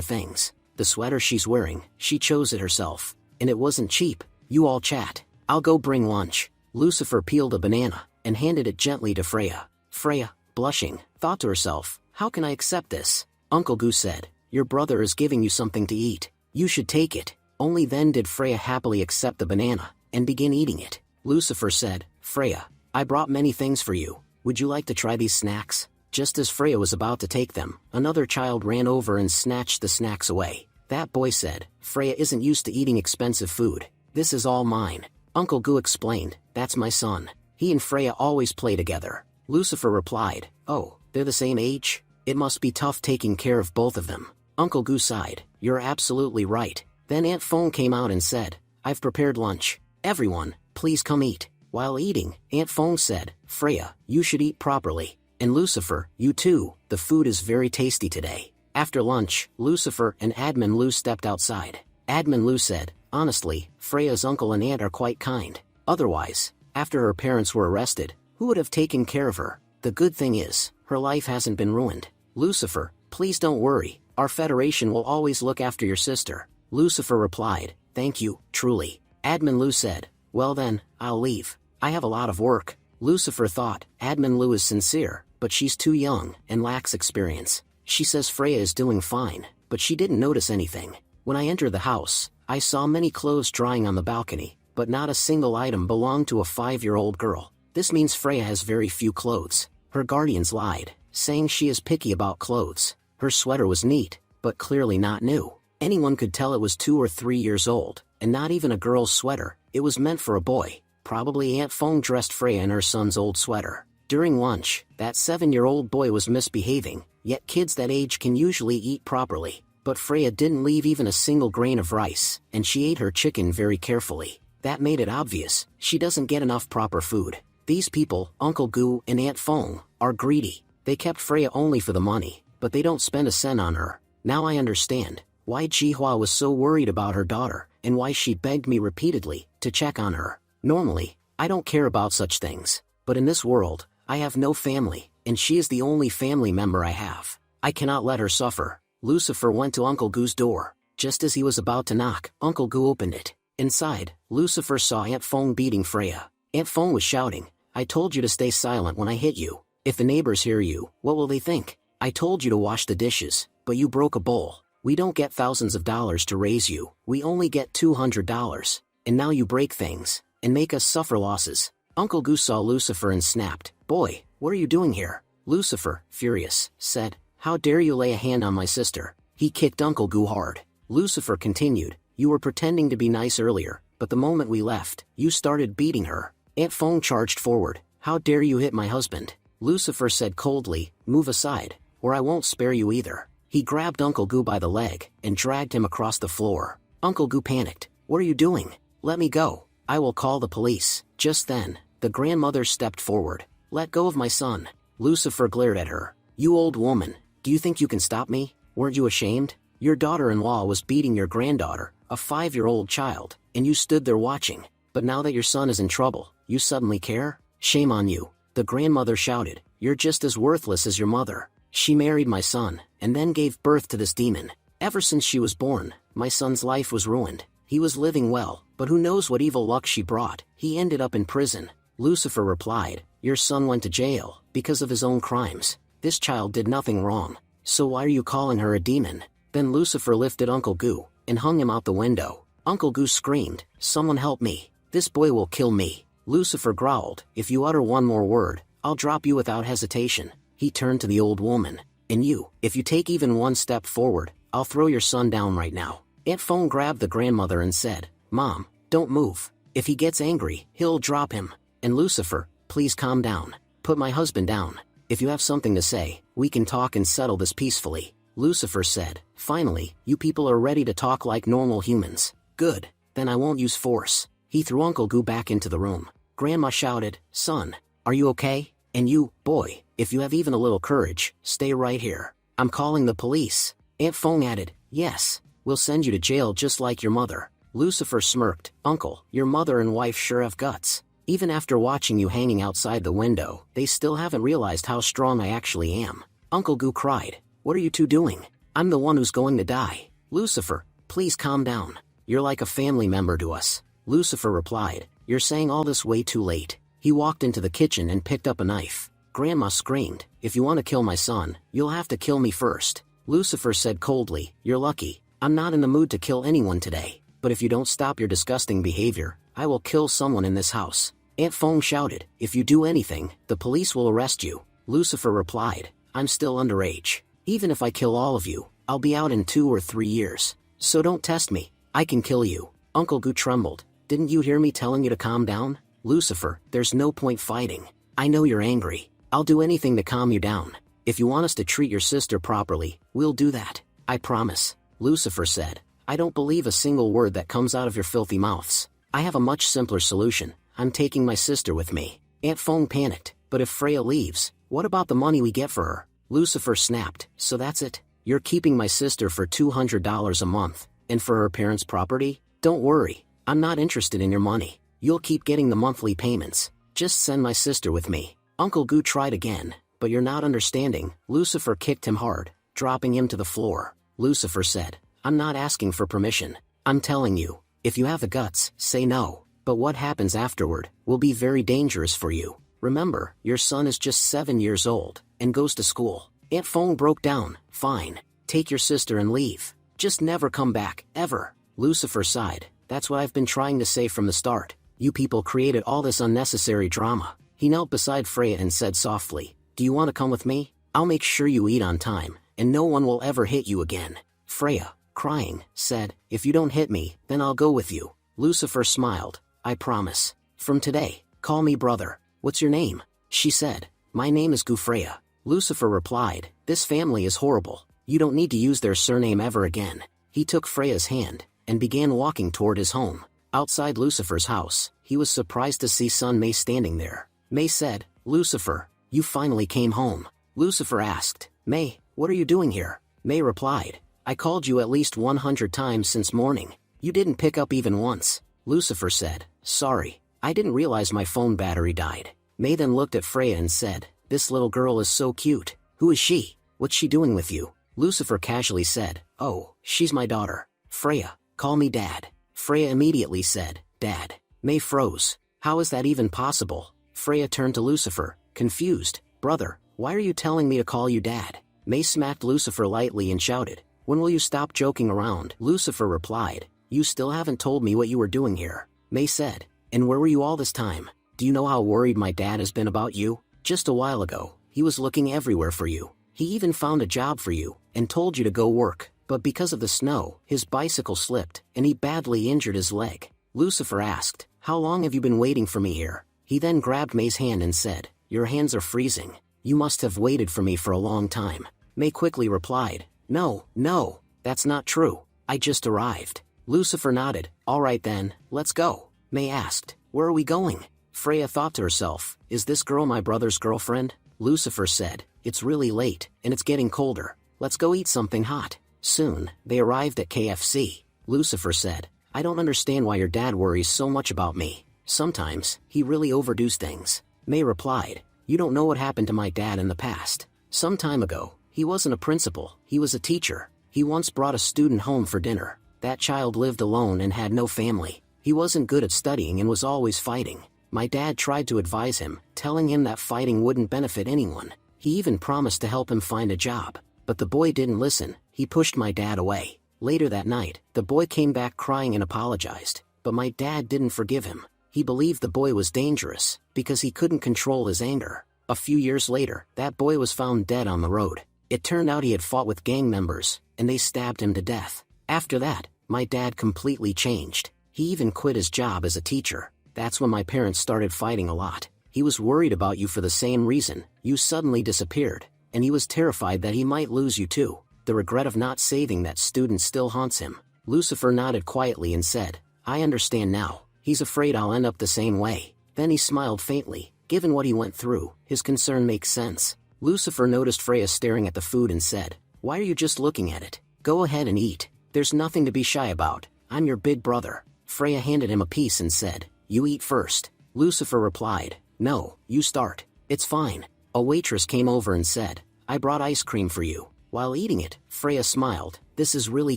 Speaker 1: things. The sweater she's wearing, she chose it herself. And it wasn't cheap. You all chat. I'll go bring lunch. Lucifer peeled a banana and handed it gently to Freya. Freya, blushing, thought to herself, how can I accept this? Uncle Gu said, your brother is giving you something to eat. You should take it. Only then did Freya happily accept the banana and begin eating it. Lucifer said, Freya, I brought many things for you. Would you like to try these snacks? Just as Freya was about to take them, another child ran over and snatched the snacks away. That boy said, Freya isn't used to eating expensive food. This is all mine. Uncle Gu explained, that's my son. He and Freya always play together. Lucifer replied, oh, they're the same age? It must be tough taking care of both of them. Uncle Gu sighed, you're absolutely right. Then Aunt Feng came out and said, I've prepared lunch. Everyone, please come eat. While eating, Aunt Feng said, Freya, you should eat properly. And Lucifer, you too, the food is very tasty today. After lunch, Lucifer and Admin Lu stepped outside. Admin Lu said, honestly, Freya's uncle and aunt are quite kind. Otherwise, after her parents were arrested, who would have taken care of her? The good thing is, Her life hasn't been ruined. Lucifer, please don't worry, our Federation will always look after your sister. Lucifer replied, thank you, truly. Admin Lu said, well then, I'll leave. I have a lot of work. Lucifer thought, Admin Lu is sincere, but she's too young and lacks experience. She says Freya is doing fine, but she didn't notice anything. When I entered the house, I saw many clothes drying on the balcony, but not a single item belonged to a 5-year-old girl. This means Freya has very few clothes. Her guardians lied, saying she is picky about clothes. Her sweater was neat, but clearly not new. Anyone could tell it was 2 or 3 years old, and not even a girl's sweater. It was meant for a boy. Probably Aunt Feng dressed Freya in her son's old sweater. During lunch, that 7-year-old boy was misbehaving, yet kids that age can usually eat properly. But Freya didn't leave even a single grain of rice, and she ate her chicken very carefully. That made it obvious, she doesn't get enough proper food. These people, Uncle Gu and Aunt Feng, are greedy. They kept Freya only for the money, but they don't spend a cent on her. Now I understand why Jihua was so worried about her daughter, and why she begged me repeatedly to check on her. Normally, I don't care about such things, but in this world, I have no family, and she is the only family member I have. I cannot let her suffer. Lucifer went to Uncle Gu's door. Just as he was about to knock, Uncle Gu opened it. Inside, Lucifer saw Aunt Feng beating Freya. Aunt Feng was shouting, I told you to stay silent when I hit you. If the neighbors hear you, what will they think? I told you to wash the dishes, but you broke a bowl. We don't get thousands of dollars to raise you, we only get $200. And now you break things, and make us suffer losses. Uncle Gu saw Lucifer and snapped, boy, what are you doing here? Lucifer, furious, said, how dare you lay a hand on my sister? He kicked Uncle Gu hard. Lucifer continued, you were pretending to be nice earlier, but the moment we left, you started beating her. Aunt Feng charged forward, how dare you hit my husband? Lucifer said coldly, move aside, or I won't spare you either. He grabbed Uncle Gu by the leg, and dragged him across the floor. Uncle Gu panicked, what are you doing? Let me go. I will call the police. Just then, the grandmother stepped forward. Let go of my son. Lucifer glared at her. You old woman, do you think you can stop me? Weren't you ashamed? Your daughter-in-law was beating your granddaughter, a 5-year-old child, and you stood there watching. But now that your son is in trouble, you suddenly care? Shame on you. The grandmother shouted, you're just as worthless as your mother. She married my son, and then gave birth to this demon. Ever since she was born, my son's life was ruined. He was living well, but who knows what evil luck she brought. He ended up in prison. Lucifer replied, your son went to jail, because of his own crimes. This child did nothing wrong. So why are you calling her a demon? Then Lucifer lifted Uncle Gu, and hung him out the window. Uncle Gu screamed, someone help me. This boy will kill me. Lucifer growled, if you utter one more word, I'll drop you without hesitation. He turned to the old woman. And you, if you take even one step forward, I'll throw your son down right now. Aunt Feng grabbed the grandmother and said, Mom, don't move. If he gets angry, he'll drop him. And Lucifer, please calm down. Put my husband down. If you have something to say, we can talk and settle this peacefully. Lucifer said, finally, you people are ready to talk like normal humans. Good, then I won't use force. He threw Uncle Gu back into the room. Grandma shouted, son, are you okay? And you, boy, if you have even a little courage, stay right here. I'm calling the police. Aunt Feng added, yes, we'll send you to jail just like your mother. Lucifer smirked, Uncle, your mother and wife sure have guts. Even after watching you hanging outside the window, they still haven't realized how strong I actually am. Uncle Gu cried, what are you two doing? I'm the one who's going to die. Lucifer, please calm down. You're like a family member to us. Lucifer replied, you're saying all this way too late. He walked into the kitchen and picked up a knife. Grandma screamed, if you want to kill my son, you'll have to kill me first. Lucifer said coldly, you're lucky. I'm not in the mood to kill anyone today. But if you don't stop your disgusting behavior, I will kill someone in this house. Aunt Feng shouted, if you do anything, the police will arrest you. Lucifer replied, I'm still underage. Even if I kill all of you, I'll be out in 2 or 3 years. So don't test me. I can kill you. Uncle Gu trembled. Didn't you hear me telling you to calm down? Lucifer, there's no point fighting. I know you're angry. I'll do anything to calm you down. If you want us to treat your sister properly, we'll do that. I promise. Lucifer said, I don't believe a single word that comes out of your filthy mouths. I have a much simpler solution. I'm taking my sister with me. Aunt Feng panicked, but if Freya leaves, what about the money we get for her? Lucifer snapped, so that's it? You're keeping my sister for $200 a month, and for her parents' property? Don't worry, I'm not interested in your money. You'll keep getting the monthly payments. Just send my sister with me. Uncle Gu tried again, but you're not understanding. Lucifer kicked him hard, dropping him to the floor. Lucifer said, I'm not asking for permission. I'm telling you, if you have the guts, say no. But what happens afterward will be very dangerous for you. Remember, your son is just 7 years old and goes to school. Aunt Fong broke down. Fine. Take your sister and leave. Just never come back, ever. Lucifer sighed. That's what I've been trying to say from the start. You people created all this unnecessary drama. He knelt beside Freya and said softly, do you want to come with me? I'll make sure you eat on time, and no one will ever hit you again. Freya, crying, said, if you don't hit me, then I'll go with you. Lucifer smiled. I promise. From today, call me brother. What's your name? She said. My name is Gufreya. Lucifer replied, this family is horrible. You don't need to use their surname ever again. He took Freya's hand and began walking toward his home. Outside Lucifer's house, he was surprised to see son May standing there. May said, Lucifer, you finally came home. Lucifer asked, May, what are you doing here? May replied, I called you at least 100 times since morning. You didn't pick up even once. Lucifer said, sorry, I didn't realize my phone battery died. May then looked at Freya and said, this little girl is so cute. Who is she? What's she doing with you? Lucifer casually said, oh, she's my daughter. Freya, call me Dad. Freya immediately said, Dad. May froze. How is that even possible? Freya turned to Lucifer, confused. Brother, why are you telling me to call you Dad? May smacked Lucifer lightly and shouted, when will you stop joking around? Lucifer replied, you still haven't told me what you were doing here. May said, and where were you all this time? Do you know how worried my dad has been about you? Just a while ago, he was looking everywhere for you. He even found a job for you, and told you to go work, but because of the snow, his bicycle slipped, and he badly injured his leg. Lucifer asked, how long have you been waiting for me here? He then grabbed May's hand and said, your hands are freezing. You must have waited for me for a long time. May quickly replied, no, that's not true. I just arrived. Lucifer nodded, all right then, let's go. May asked, where are we going? Freya thought to herself, is this girl my brother's girlfriend? Lucifer said, it's really late, and it's getting colder. Let's go eat something hot. Soon, they arrived at KFC. Lucifer said, I don't understand why your dad worries so much about me. Sometimes, he really overdoes things. May replied, you don't know what happened to my dad in the past. Some time ago, he wasn't a principal, he was a teacher. He once brought a student home for dinner. That child lived alone and had no family. He wasn't good at studying and was always fighting. My dad tried to advise him, telling him that fighting wouldn't benefit anyone. He even promised to help him find a job. But the boy didn't listen. He pushed my dad away. Later that night, the boy came back crying and apologized. But my dad didn't forgive him. He believed the boy was dangerous, because he couldn't control his anger. A few years later, that boy was found dead on the road. It turned out he had fought with gang members, and they stabbed him to death. After that, my dad completely changed. He even quit his job as a teacher. That's when my parents started fighting a lot. He was worried about you for the same reason. You suddenly disappeared, and he was terrified that he might lose you too. The regret of not saving that student still haunts him. Lucifer nodded quietly and said, I understand now. He's afraid I'll end up the same way. Then he smiled faintly. Given what he went through, his concern makes sense. Lucifer noticed Freya staring at the food and said, why are you just looking at it? Go ahead and eat. There's nothing to be shy about. I'm your big brother. Freya handed him a piece and said, you eat first. Lucifer replied, no, you start. It's fine. A waitress came over and said, I brought ice cream for you. While eating it, Freya smiled, this is really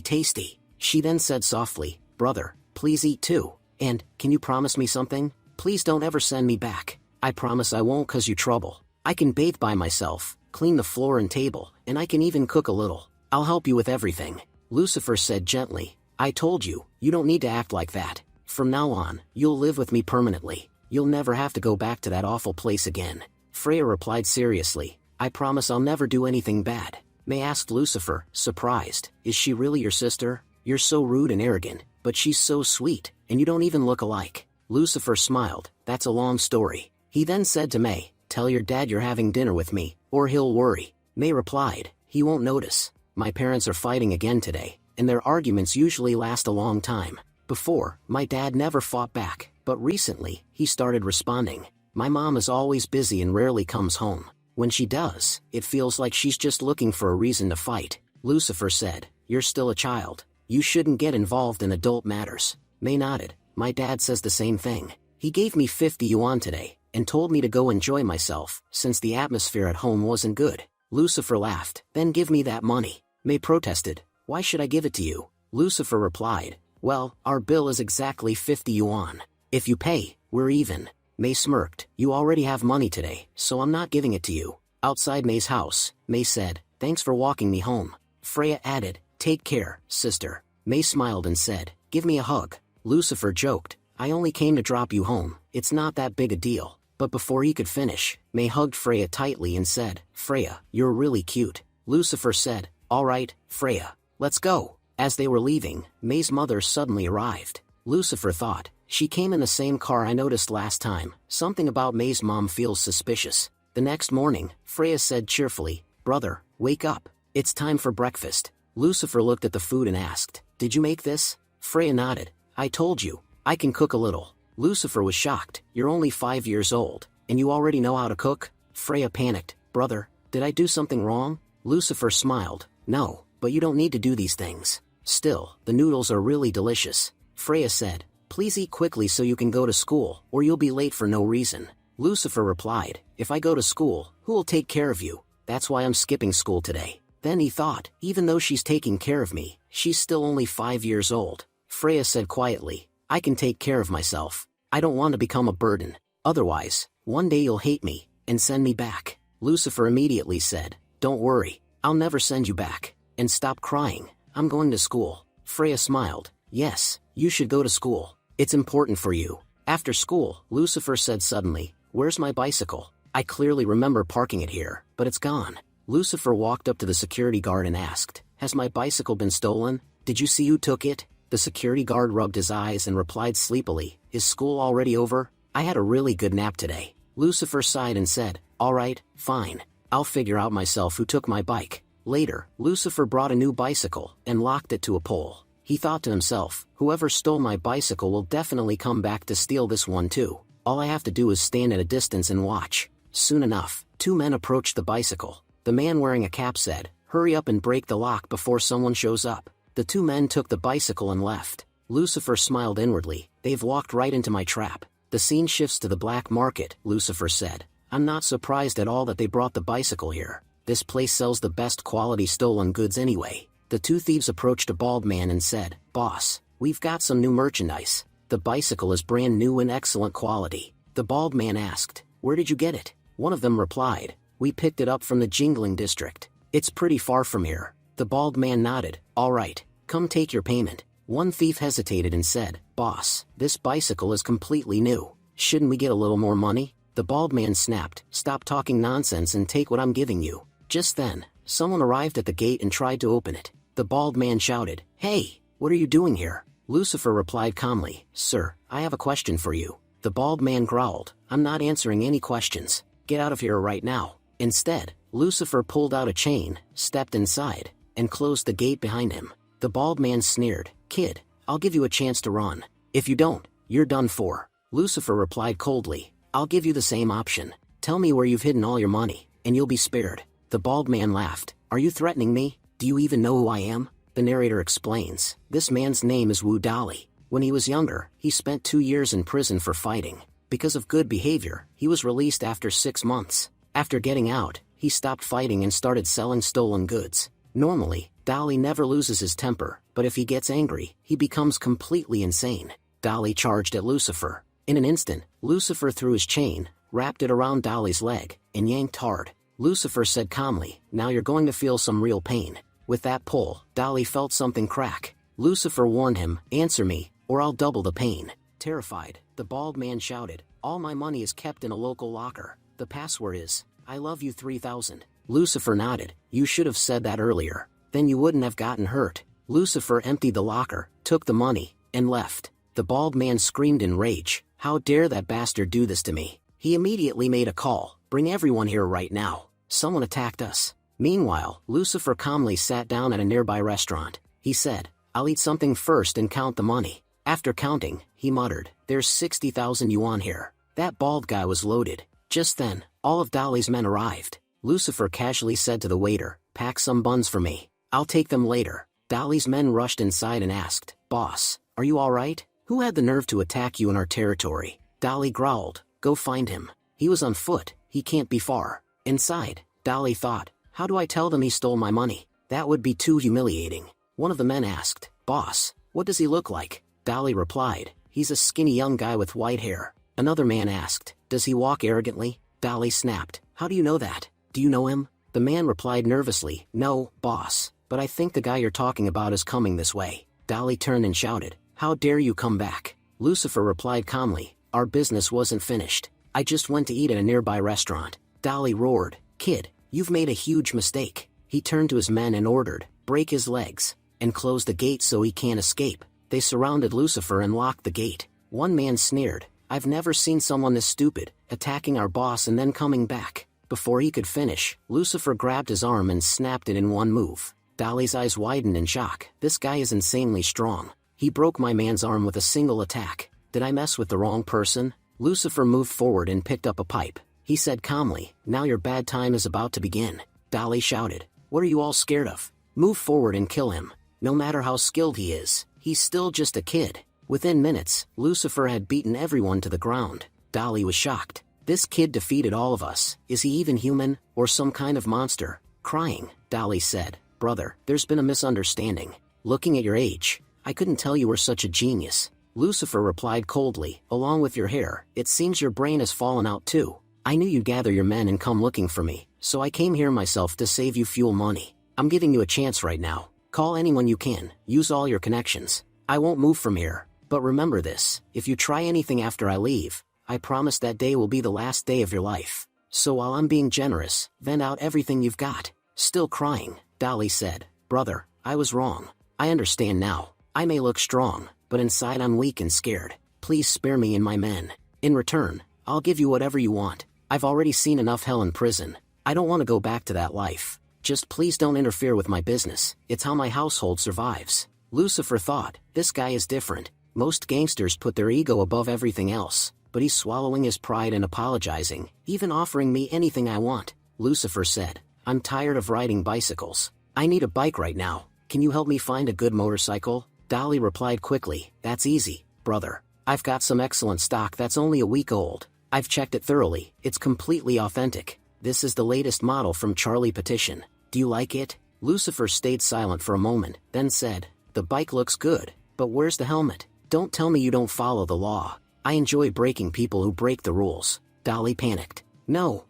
Speaker 1: tasty. She then said softly, brother, please eat too. And, can you promise me something? Please don't ever send me back. I promise I won't cause you trouble. I can bathe by myself, clean the floor and table, and I can even cook a little. I'll help you with everything. Lucifer said gently, I told you, you don't need to act like that. From now on, you'll live with me permanently. You'll never have to go back to that awful place again. Freya replied seriously, I promise I'll never do anything bad. May asked Lucifer, surprised, is she really your sister? You're so rude and arrogant, but she's so sweet, and you don't even look alike. Lucifer smiled, that's a long story. He then said to May, tell your dad you're having dinner with me, or he'll worry. May replied, he won't notice. My parents are fighting again today, and their arguments usually last a long time. Before, my dad never fought back, but recently, he started responding. My mom is always busy and rarely comes home. When she does, it feels like she's just looking for a reason to fight. Lucifer said, you're still a child. You shouldn't get involved in adult matters. May nodded, my dad says the same thing. He gave me 50 yuan today, and told me to go enjoy myself, since the atmosphere at home wasn't good. Lucifer laughed. Then give me that money. May protested. Why should I give it to you? Lucifer replied, well, our bill is exactly 50 yuan. If you pay, we're even. May smirked. You already have money today, so I'm not giving it to you. Outside May's house, May said, thanks for walking me home. Freya added, take care, sister. May smiled and said, give me a hug. Lucifer joked, I only came to drop you home, it's not that big a deal. But before he could finish, May hugged Freya tightly and said, Freya, you're really cute. Lucifer said, all right, Freya, let's go. As they were leaving, May's mother suddenly arrived. Lucifer thought, she came in the same car I noticed last time. Something about May's mom feels suspicious. The next morning, Freya said cheerfully, brother, wake up. It's time for breakfast. Lucifer looked at the food and asked, did you make this? Freya nodded. I told you, I can cook a little. Lucifer was shocked. You're only 5 years old, and you already know how to cook? Freya panicked. Brother, did I do something wrong? Lucifer smiled. No, but you don't need to do these things. Still, the noodles are really delicious. Freya said, please eat quickly so you can go to school, or you'll be late for no reason. Lucifer replied, if I go to school, who will take care of you? That's why I'm skipping school today. Then he thought, even though she's taking care of me, she's still only 5 years old. Freya said quietly, I can take care of myself. I don't want to become a burden. Otherwise, one day you'll hate me, and send me back. Lucifer immediately said, don't worry, I'll never send you back. And stop crying, I'm going to school. Freya smiled, yes, you should go to school. It's important for you. After school, Lucifer said suddenly, where's my bicycle? I clearly remember parking it here, but it's gone. Lucifer walked up to the security guard and asked, has my bicycle been stolen? Did you see who took it? The security guard rubbed his eyes and replied sleepily, is school already over? I had a really good nap today. Lucifer sighed and said, all right, fine. I'll figure out myself who took my bike. Later, Lucifer brought a new bicycle and locked it to a pole. He thought to himself, whoever stole my bicycle will definitely come back to steal this one too. All I have to do is stand at a distance and watch. Soon enough, 2 men approached the bicycle. The man wearing a cap said, hurry up and break the lock before someone shows up. The 2 men took the bicycle and left. Lucifer smiled inwardly, they've walked right into my trap. The scene shifts to the black market, Lucifer said. I'm not surprised at all that they brought the bicycle here. This place sells the best quality stolen goods anyway. The 2 thieves approached a bald man and said, boss, we've got some new merchandise. The bicycle is brand new and excellent quality. The bald man asked, where did you get it? One of them replied, we picked it up from the Jingling district. It's pretty far from here. The bald man nodded, all right, come take your payment. One thief hesitated and said, boss, this bicycle is completely new. Shouldn't we get a little more money? The bald man snapped, stop talking nonsense and take what I'm giving you. Just then, someone arrived at the gate and tried to open it. The bald man shouted, hey, what are you doing here? Lucifer replied calmly, sir, I have a question for you. The bald man growled, I'm not answering any questions. Get out of here right now. Instead, Lucifer pulled out a chain, stepped inside, and closed the gate behind him. The bald man sneered, kid, I'll give you a chance to run. If you don't, you're done for. Lucifer replied coldly, I'll give you the same option. Tell me where you've hidden all your money, and you'll be spared. The bald man laughed, are you threatening me? Do you even know who I am? The narrator explains, this man's name is Wu Dali. When he was younger, he spent 2 years in prison for fighting. Because of good behavior, he was released after 6 months. After getting out, he stopped fighting and started selling stolen goods. Normally, Dali never loses his temper, but if he gets angry, he becomes completely insane. Dali charged at Lucifer. In an instant, Lucifer threw his chain, wrapped it around Dali's leg, and yanked hard. Lucifer said calmly, now you're going to feel some real pain. With that pull, Dali felt something crack. Lucifer warned him, answer me, or I'll double the pain. Terrified, the bald man shouted, all my money is kept in a local locker. The password is, I love you 3000. Lucifer nodded, you should have said that earlier. Then you wouldn't have gotten hurt. Lucifer emptied the locker, took the money, and left. The bald man screamed in rage, how dare that bastard do this to me? He immediately made a call, bring everyone here right now. Someone attacked us. Meanwhile, Lucifer calmly sat down at a nearby restaurant. He said, I'll eat something first and count the money. After counting, he muttered, there's 60,000 yuan here. That bald guy was loaded. Just then, all of Dali's men arrived. Lucifer casually said to the waiter, pack some buns for me. I'll take them later. Dali's men rushed inside and asked, boss, are you alright? Who had the nerve to attack you in our territory? Dali growled, go find him. He was on foot, he can't be far. Inside, Dolly thought, how do I tell them he stole my money? That would be too humiliating. One of the men asked, boss, what does he look like? Dolly replied, he's a skinny young guy with white hair. Another man asked, does he walk arrogantly? Dolly snapped, how do you know that? Do you know him? The man replied nervously, no, boss, but I think the guy you're talking about is coming this way. Dolly turned and shouted, how dare you come back? Lucifer replied calmly, our business wasn't finished. I just went to eat at a nearby restaurant. Dolly roared, kid, you've made a huge mistake. He turned to his men and ordered, break his legs, and close the gate so he can't escape. They surrounded Lucifer and locked the gate. One man sneered, I've never seen someone this stupid, attacking our boss and then coming back. Before he could finish, Lucifer grabbed his arm and snapped it in one move. Dolly's eyes widened in shock. This guy is insanely strong. He broke my man's arm with a single attack. Did I mess with the wrong person? Lucifer moved forward and picked up a pipe. He said calmly, now your bad time is about to begin. Dolly shouted, what are you all scared of? Move forward and kill him. No matter how skilled he is, he's still just a kid. Within minutes, Lucifer had beaten everyone to the ground. Dolly was shocked. This kid defeated all of us. Is he even human, or some kind of monster? Crying, Dolly said, brother, there's been a misunderstanding. Looking at your age, I couldn't tell you were such a genius. Lucifer replied coldly, along with your hair, it seems your brain has fallen out too. I knew you'd gather your men and come looking for me, so I came here myself to save you fuel money. I'm giving you a chance right now. Call anyone you can, use all your connections. I won't move from here, but remember this, if you try anything after I leave, I promise that day will be the last day of your life. So while I'm being generous, vent out everything you've got. Still crying, Dolly said, brother, I was wrong. I understand now. I may look strong, but inside I'm weak and scared. Please spare me and my men. In return, I'll give you whatever you want. I've already seen enough hell in prison. I don't want to go back to that life. Just please don't interfere with my business. It's how my household survives. Lucifer thought, this guy is different. Most gangsters put their ego above everything else, but he's swallowing his pride and apologizing, even offering me anything I want. Lucifer said, I'm tired of riding bicycles. I need a bike right now. Can you help me find a good motorcycle? Dolly replied quickly, that's easy, brother. I've got some excellent stock that's only a week old. I've checked it thoroughly, it's completely authentic. This is the latest model from Charlie Petition. Do you like it? Lucifer stayed silent for a moment, then said, the bike looks good, but where's the helmet? Don't tell me you don't follow the law. I enjoy breaking people who break the rules. Dolly panicked. No,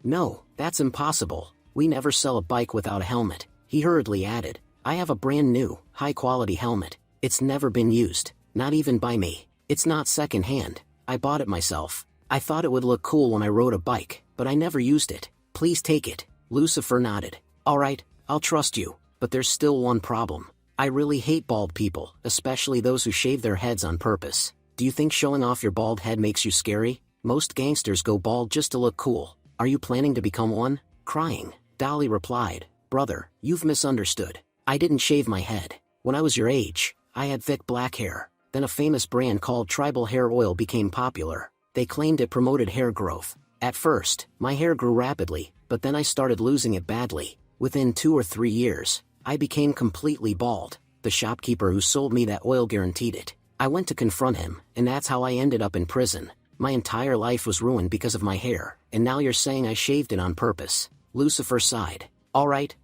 Speaker 1: that's impossible. We never sell a bike without a helmet. He hurriedly added, I have a brand new, high-quality helmet. It's never been used, not even by me. It's not second-hand. I bought it myself. I thought it would look cool when I rode a bike, but I never used it. Please take it. Lucifer nodded. All right, I'll trust you, but there's still one problem. I really hate bald people, especially those who shave their heads on purpose. Do you think showing off your bald head makes you scary? Most gangsters go bald just to look cool. Are you planning to become one? Crying, Dolly replied, brother, you've misunderstood. I didn't shave my head. When I was your age, I had thick black hair. Then a famous brand called Tribal Hair Oil became popular. They claimed it promoted hair growth. At first, my hair grew rapidly, but then I started losing it badly. Within 2 or 3 years, I became completely bald. The shopkeeper who sold me that oil guaranteed it. I went to confront him, and that's how I ended up in prison. My entire life was ruined because of my hair, and now you're saying I shaved it on purpose. Lucifer sighed. All right,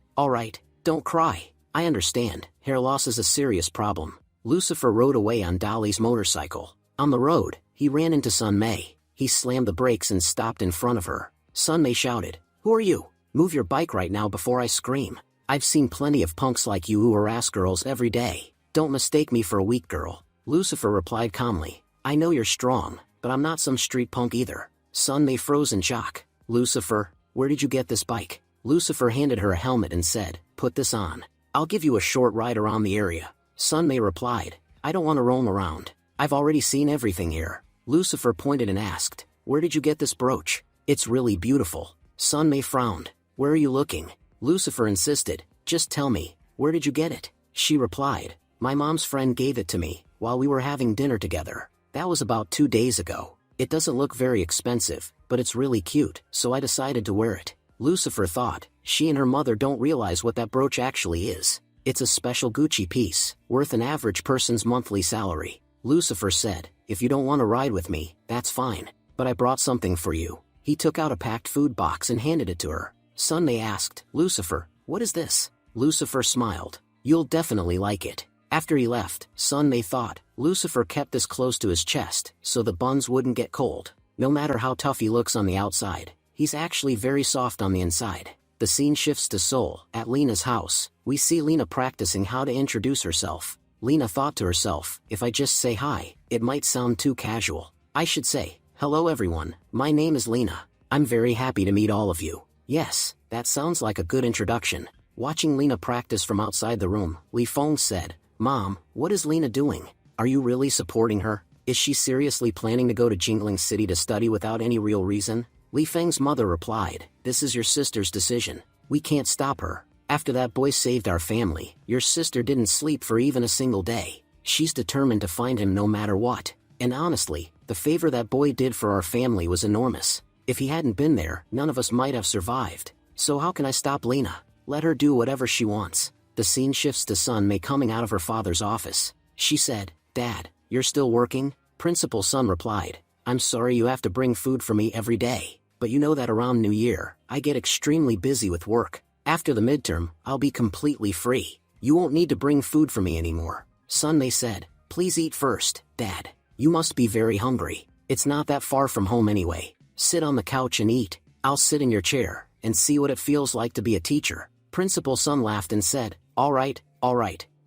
Speaker 1: don't cry. I understand, hair loss is a serious problem. Lucifer rode away on Dolly's motorcycle. On the road, he ran into Sun Mei. He slammed the brakes and stopped in front of her. Sun Mei shouted, who are you? Move your bike right now before I scream. I've seen plenty of punks like you who harass girls every day. Don't mistake me for a weak girl. Lucifer replied calmly, I know you're strong, but I'm not some street punk either. Sun Mei froze in shock. Lucifer, where did you get this bike? Lucifer handed her a helmet and said, put this on. I'll give you a short ride around the area. Sun Mei replied, I don't want to roam around. I've already seen everything here. Lucifer pointed and asked, where did you get this brooch? It's really beautiful. Sun Mei frowned. Where are you looking? Lucifer insisted, just tell me, where did you get it? She replied, my mom's friend gave it to me, while we were having dinner together. That was about 2 days ago. It doesn't look very expensive, but it's really cute, so I decided to wear it. Lucifer thought, she and her mother don't realize what that brooch actually is. It's a special Gucci piece, worth an average person's monthly salary. Lucifer said, if you don't want to ride with me, that's fine, but I brought something for you. He took out a packed food box and handed it to her. Sunday asked, "Lucifer, what is this?" Lucifer smiled. "You'll definitely like it." After he left, Sunday thought, Lucifer kept this close to his chest, so the buns wouldn't get cold. No matter how tough he looks on the outside, he's actually very soft on the inside. The scene shifts to Seoul. At Lena's house, we see Lena practicing how to introduce herself. Lena thought to herself, if I just say hi, it might sound too casual. I should say, "Hello everyone, my name is Lena. I'm very happy to meet all of you." Yes, that sounds like a good introduction. Watching Lena practice from outside the room, Li Feng said, "Mom, what is Lena doing? Are you really supporting her? Is she seriously planning to go to Jingling City to study without any real reason?" Li Feng's mother replied, "This is your sister's decision. We can't stop her. After that boy saved our family, your sister didn't sleep for even a single day. She's determined to find him no matter what. And honestly, the favor that boy did for our family was enormous. If he hadn't been there, none of us might have survived. So how can I stop Lena? Let her do whatever she wants." The scene shifts to Sun Mei coming out of her father's office. She said, "Dad, you're still working?" Principal Sun replied, "I'm sorry you have to bring food for me every day, but you know that around New Year, I get extremely busy with work. After the midterm, I'll be completely free. You won't need to bring food for me anymore." Sun Mei said, "Please eat first, Dad. You must be very hungry. It's not that far from home anyway. Sit on the couch and eat. I'll sit in your chair and see what it feels like to be a teacher." Principal Sun laughed and said, all right.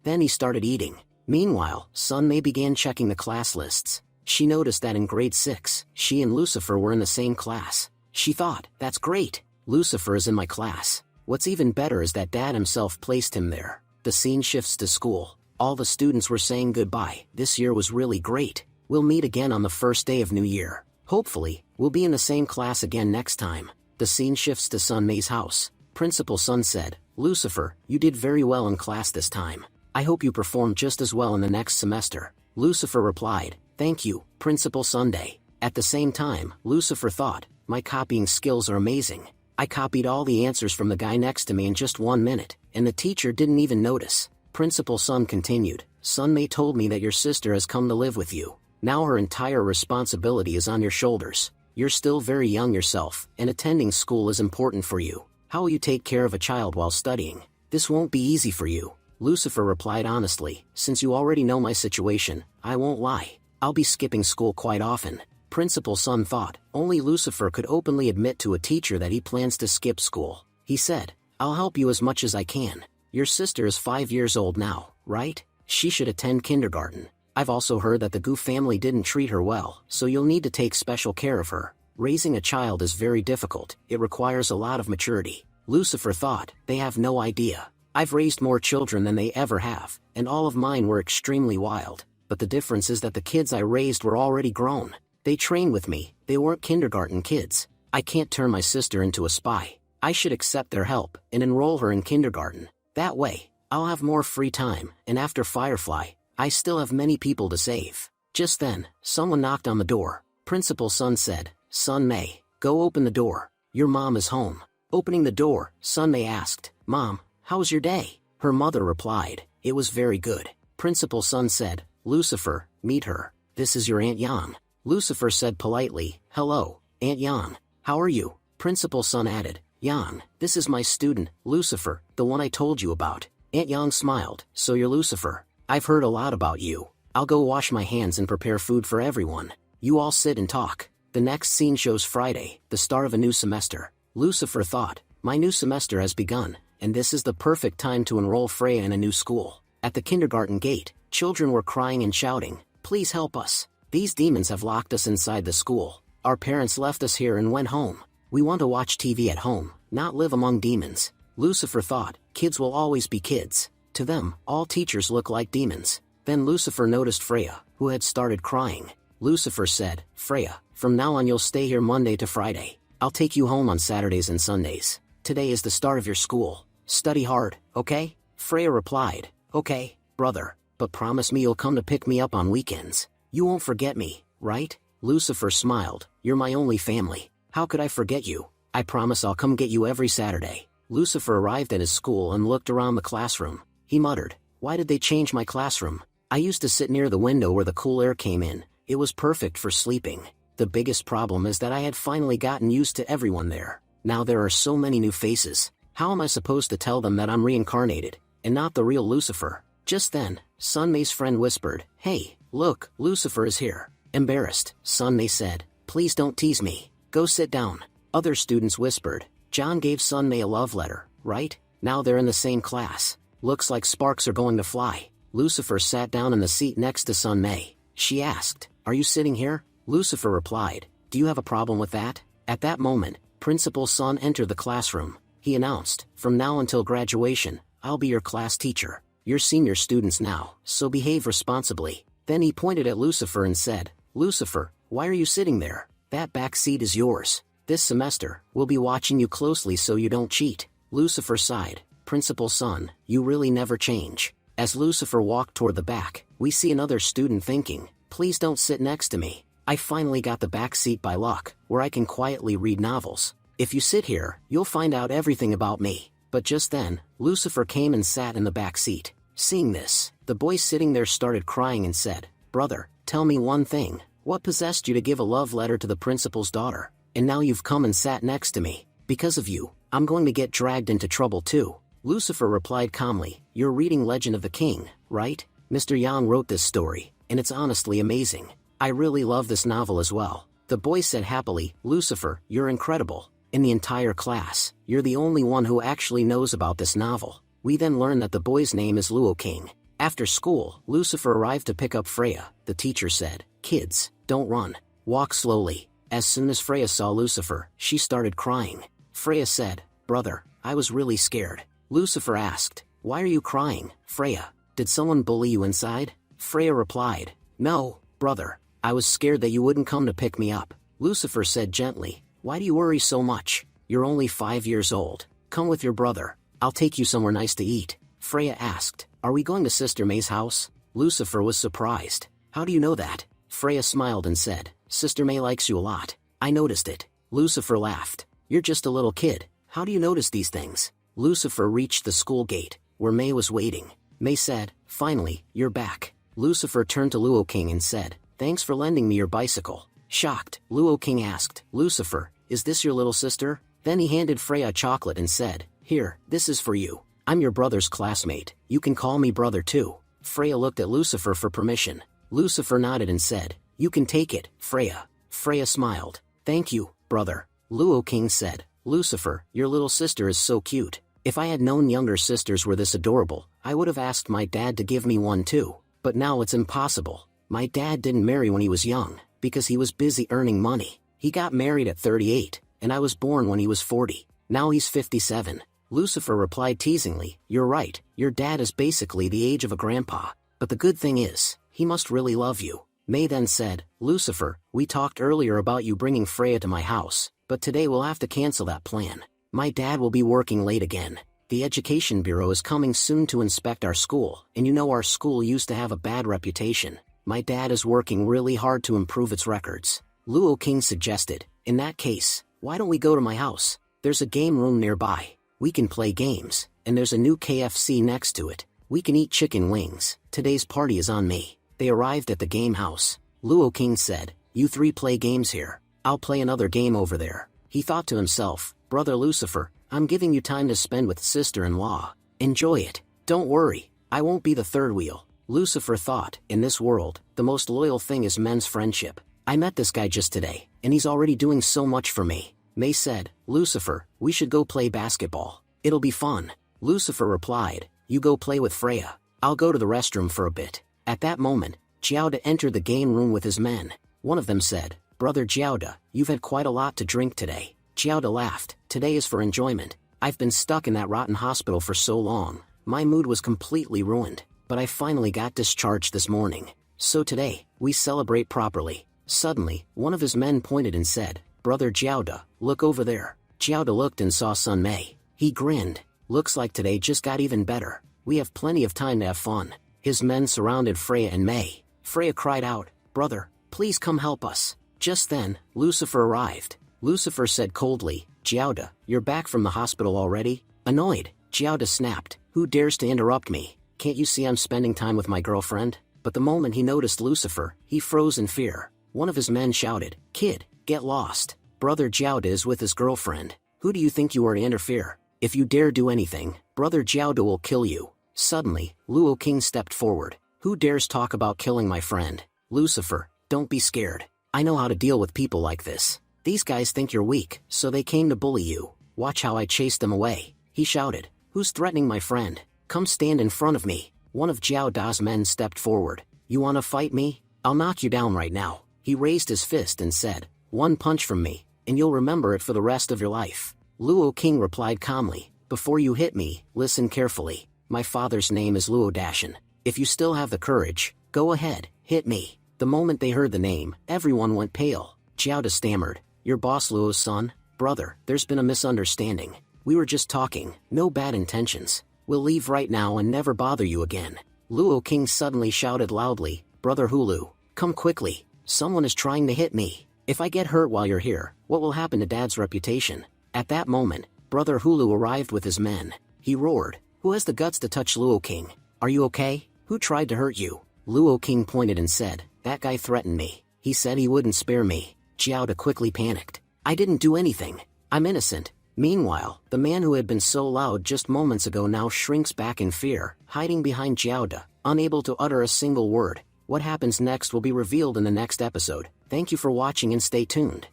Speaker 1: Then he started eating. Meanwhile, Sun Mei began checking the class lists. She noticed that in grade 6, she and Lucifer were in the same class. She thought, "That's great. Lucifer is in my class. What's even better is that Dad himself placed him there." The scene shifts to school. All the students were saying goodbye. "This year was really great. We'll meet again on the first day of New Year. Hopefully, we'll be in the same class again next time." The scene shifts to Sun Mei's house. Principal Sun said, "Lucifer, you did very well in class this time. I hope you perform just as well in the next semester." Lucifer replied, "Thank you, Principal Sunday." At the same time, Lucifer thought, "My copying skills are amazing. I copied all the answers from the guy next to me in just 1 minute, and the teacher didn't even notice." Principal Sun continued, "Sun Mei told me that your sister has come to live with you. Now her entire responsibility is on your shoulders. You're still very young yourself, and attending school is important for you. How will you take care of a child while studying? This won't be easy for you." Lucifer replied honestly, "Since you already know my situation, I won't lie. I'll be skipping school quite often." Principal Sun thought, only Lucifer could openly admit to a teacher that he plans to skip school. He said, "I'll help you as much as I can. Your sister is 5 years old now, right? She should attend kindergarten. I've also heard that the Gu family didn't treat her well, so you'll need to take special care of her. Raising a child is very difficult. It requires a lot of maturity." Lucifer thought, "They have no idea. I've raised more children than they ever have, and all of mine were extremely wild. But the difference is that the kids I raised were already grown. They trained with me. They weren't kindergarten kids. I can't turn my sister into a spy. I should accept their help and enroll her in kindergarten. That way, I'll have more free time, and after Firefly, I still have many people to save." Just then, someone knocked on the door. Principal Sun said, "Sun Mei, go open the door. Your mom is home." Opening the door, Sun Mei asked, "Mom, how was your day?" Her mother replied, "It was very good." Principal Sun said, "Lucifer, meet her. This is your Aunt Yang." Lucifer said politely, "Hello, Aunt Yang. How are you?" Principal Sun added, "Yang, this is my student, Lucifer, the one I told you about." Aunt Yang smiled, "So you're Lucifer. I've heard a lot about you. I'll go wash my hands and prepare food for everyone. You all sit and talk." The next scene shows Friday, the start of a new semester. Lucifer thought, "My new semester has begun, and this is the perfect time to enroll Freya in a new school." At the kindergarten gate, children were crying and shouting, "Please help us. These demons have locked us inside the school. Our parents left us here and went home. We want to watch TV at home, not live among demons." Lucifer thought, kids will always be kids. To them, all teachers look like demons. Then Lucifer noticed Freya, who had started crying. Lucifer said, "Freya, from now on you'll stay here Monday to Friday. I'll take you home on Saturdays and Sundays. Today is the start of your school. Study hard, okay?" Freya replied, "Okay, brother, but promise me you'll come to pick me up on weekends. You won't forget me, right?" Lucifer smiled, "You're my only family. How could I forget you? I promise I'll come get you every Saturday." Lucifer arrived at his school and looked around the classroom. He muttered, "Why did they change my classroom? I used to sit near the window where the cool air came in. It was perfect for sleeping. The biggest problem is that I had finally gotten used to everyone there. Now there are so many new faces. How am I supposed to tell them that I'm reincarnated, and not the real Lucifer? Just then, Sunmay's friend whispered, "Hey, look, Lucifer is here." Embarrassed, Sunmay said, "Please don't tease me. Go sit down." Other students whispered, "John gave Sunmay a love letter, right? Now they're in the same class. Looks like sparks are going to fly." Lucifer sat down in the seat next to Sunmay. She asked, "Are you sitting here?" Lucifer replied, "Do you have a problem with that?" At that moment, Principal Sun entered the classroom. He announced, "From now until graduation, I'll be your class teacher. You're senior students now, so behave responsibly." Then he pointed at Lucifer and said, "Lucifer, why are you sitting there? That back seat is yours. This semester, we'll be watching you closely so you don't cheat." Lucifer sighed, "Principal Sun, you really never change." As Lucifer walked toward the back, we see another student thinking, "Please don't sit next to me. I finally got the back seat by luck, where I can quietly read novels. If you sit here, you'll find out everything about me." But just then, Lucifer came and sat in the back seat. Seeing this, the boy sitting there started crying and said, "Brother, tell me one thing. What possessed you to give a love letter to the principal's daughter? And now you've come and sat next to me. Because of you, I'm going to get dragged into trouble too." Lucifer replied calmly, "You're reading Legend of the King, right? Mr. Yang wrote this story, and it's honestly amazing. I really love this novel as well." The boy said happily, "Lucifer, you're incredible. In the entire class, you're the only one who actually knows about this novel." We then learn that the boy's name is Luo King. After school, Lucifer arrived to pick up Freya. The teacher said, "Kids, don't run. Walk slowly." As soon as Freya saw Lucifer, she started crying. Freya said, "Brother, I was really scared." Lucifer asked, "Why are you crying, Freya? Did someone bully you inside?" Freya replied, "No, brother. I was scared that you wouldn't come to pick me up." Lucifer said gently, "Why do you worry so much? You're only 5 years old. Come with your brother. I'll take you somewhere nice to eat." Freya asked, "Are we going to Sister May's house?" Lucifer was surprised. "How do you know that?" Freya smiled and said, "Sister May likes you a lot. I noticed it." Lucifer laughed. "You're just a little kid. How do you notice these things?" Lucifer reached the school gate, where May was waiting. May said, "Finally, you're back." Lucifer turned to Luo King and said, "Thanks for lending me your bicycle." Shocked, Luo King asked, "Lucifer, is this your little sister?" Then he handed Freya a chocolate and said, "Here, this is for you. I'm your brother's classmate. You can call me brother too." Freya looked at Lucifer for permission. Lucifer nodded and said, "You can take it, Freya." Freya smiled. "Thank you, brother." Luo King said, "Lucifer, your little sister is so cute. If I had known younger sisters were this adorable, I would have asked my dad to give me one too. But now it's impossible. My dad didn't marry when he was young, because he was busy earning money. He got married at 38, and I was born when he was 40. Now he's 57. Lucifer replied teasingly, "You're right, your dad is basically the age of a grandpa. But the good thing is, he must really love you." May then said, "Lucifer, we talked earlier about you bringing Freya to my house, but today we'll have to cancel that plan. My dad will be working late again. The Education Bureau is coming soon to inspect our school, and you know our school used to have a bad reputation. My dad is working really hard to improve its records." Luo King suggested, "In that case, why don't we go to my house? There's a game room nearby. We can play games, and there's a new KFC next to it. We can eat chicken wings. Today's party is on me." They arrived at the game house. Luo King said, "You three play games here. I'll play another game over there." He thought to himself, "Brother Lucifer, I'm giving you time to spend with sister-in-law. Enjoy it. Don't worry, I won't be the third wheel." Lucifer thought, "In this world, the most loyal thing is men's friendship. I met this guy just today, and he's already doing so much for me." May said, "Lucifer, we should go play basketball. It'll be fun." Lucifer replied, "You go play with Freya. I'll go to the restroom for a bit." At that moment, Jiaoda entered the game room with his men. One of them said, "Brother Jiaoda, you've had quite a lot to drink today." Jiaoda laughed, "Today is for enjoyment. I've been stuck in that rotten hospital for so long. My mood was completely ruined, but I finally got discharged this morning. So today, we celebrate properly." Suddenly, one of his men pointed and said, "Brother Jiaoda, look over there." Jiaoda looked and saw Sun Mei. He grinned. "Looks like today just got even better. We have plenty of time to have fun." His men surrounded Freya and May. Freya cried out, "Brother, please come help us." Just then, Lucifer arrived. Lucifer said coldly, "Jiaoda, you're back from the hospital already?" Annoyed, Jiaoda snapped, "Who dares to interrupt me? Can't you see I'm spending time with my girlfriend?" But the moment he noticed Lucifer, he froze in fear. One of his men shouted, "Kid, get lost. Brother Jiao is with his girlfriend. Who do you think you are to interfere? If you dare do anything, Brother Jiao will kill you." Suddenly, Luo King stepped forward. "Who dares talk about killing my friend? Lucifer, don't be scared. I know how to deal with people like this. These guys think you're weak, so they came to bully you. Watch how I chase them away." He shouted, "Who's threatening my friend? Come stand in front of me." One of Jiao Da's men stepped forward. "You wanna fight me? I'll knock you down right now." He raised his fist and said, "One punch from me, and you'll remember it for the rest of your life." Luo King replied calmly, "Before you hit me, listen carefully. My father's name is Luo Dashin. If you still have the courage, go ahead, hit me." The moment they heard the name, everyone went pale. Jiao Da stammered, "Your boss Luo's son? Brother, there's been a misunderstanding. We were just talking, no bad intentions. We'll leave right now and never bother you again." Luo King suddenly shouted loudly, "Brother Hulu, come quickly. Someone is trying to hit me. If I get hurt while you're here, what will happen to Dad's reputation?" At that moment, Brother Hulu arrived with his men. He roared, "Who has the guts to touch Luo King? Are you okay? Who tried to hurt you?" Luo King pointed and said, "That guy threatened me. He said he wouldn't spare me." Jiao Da quickly panicked. "I didn't do anything. I'm innocent." Meanwhile, the man who had been so loud just moments ago now shrinks back in fear, hiding behind Jiao Da, unable to utter a single word. What happens next will be revealed in the next episode. Thank you for watching and stay tuned.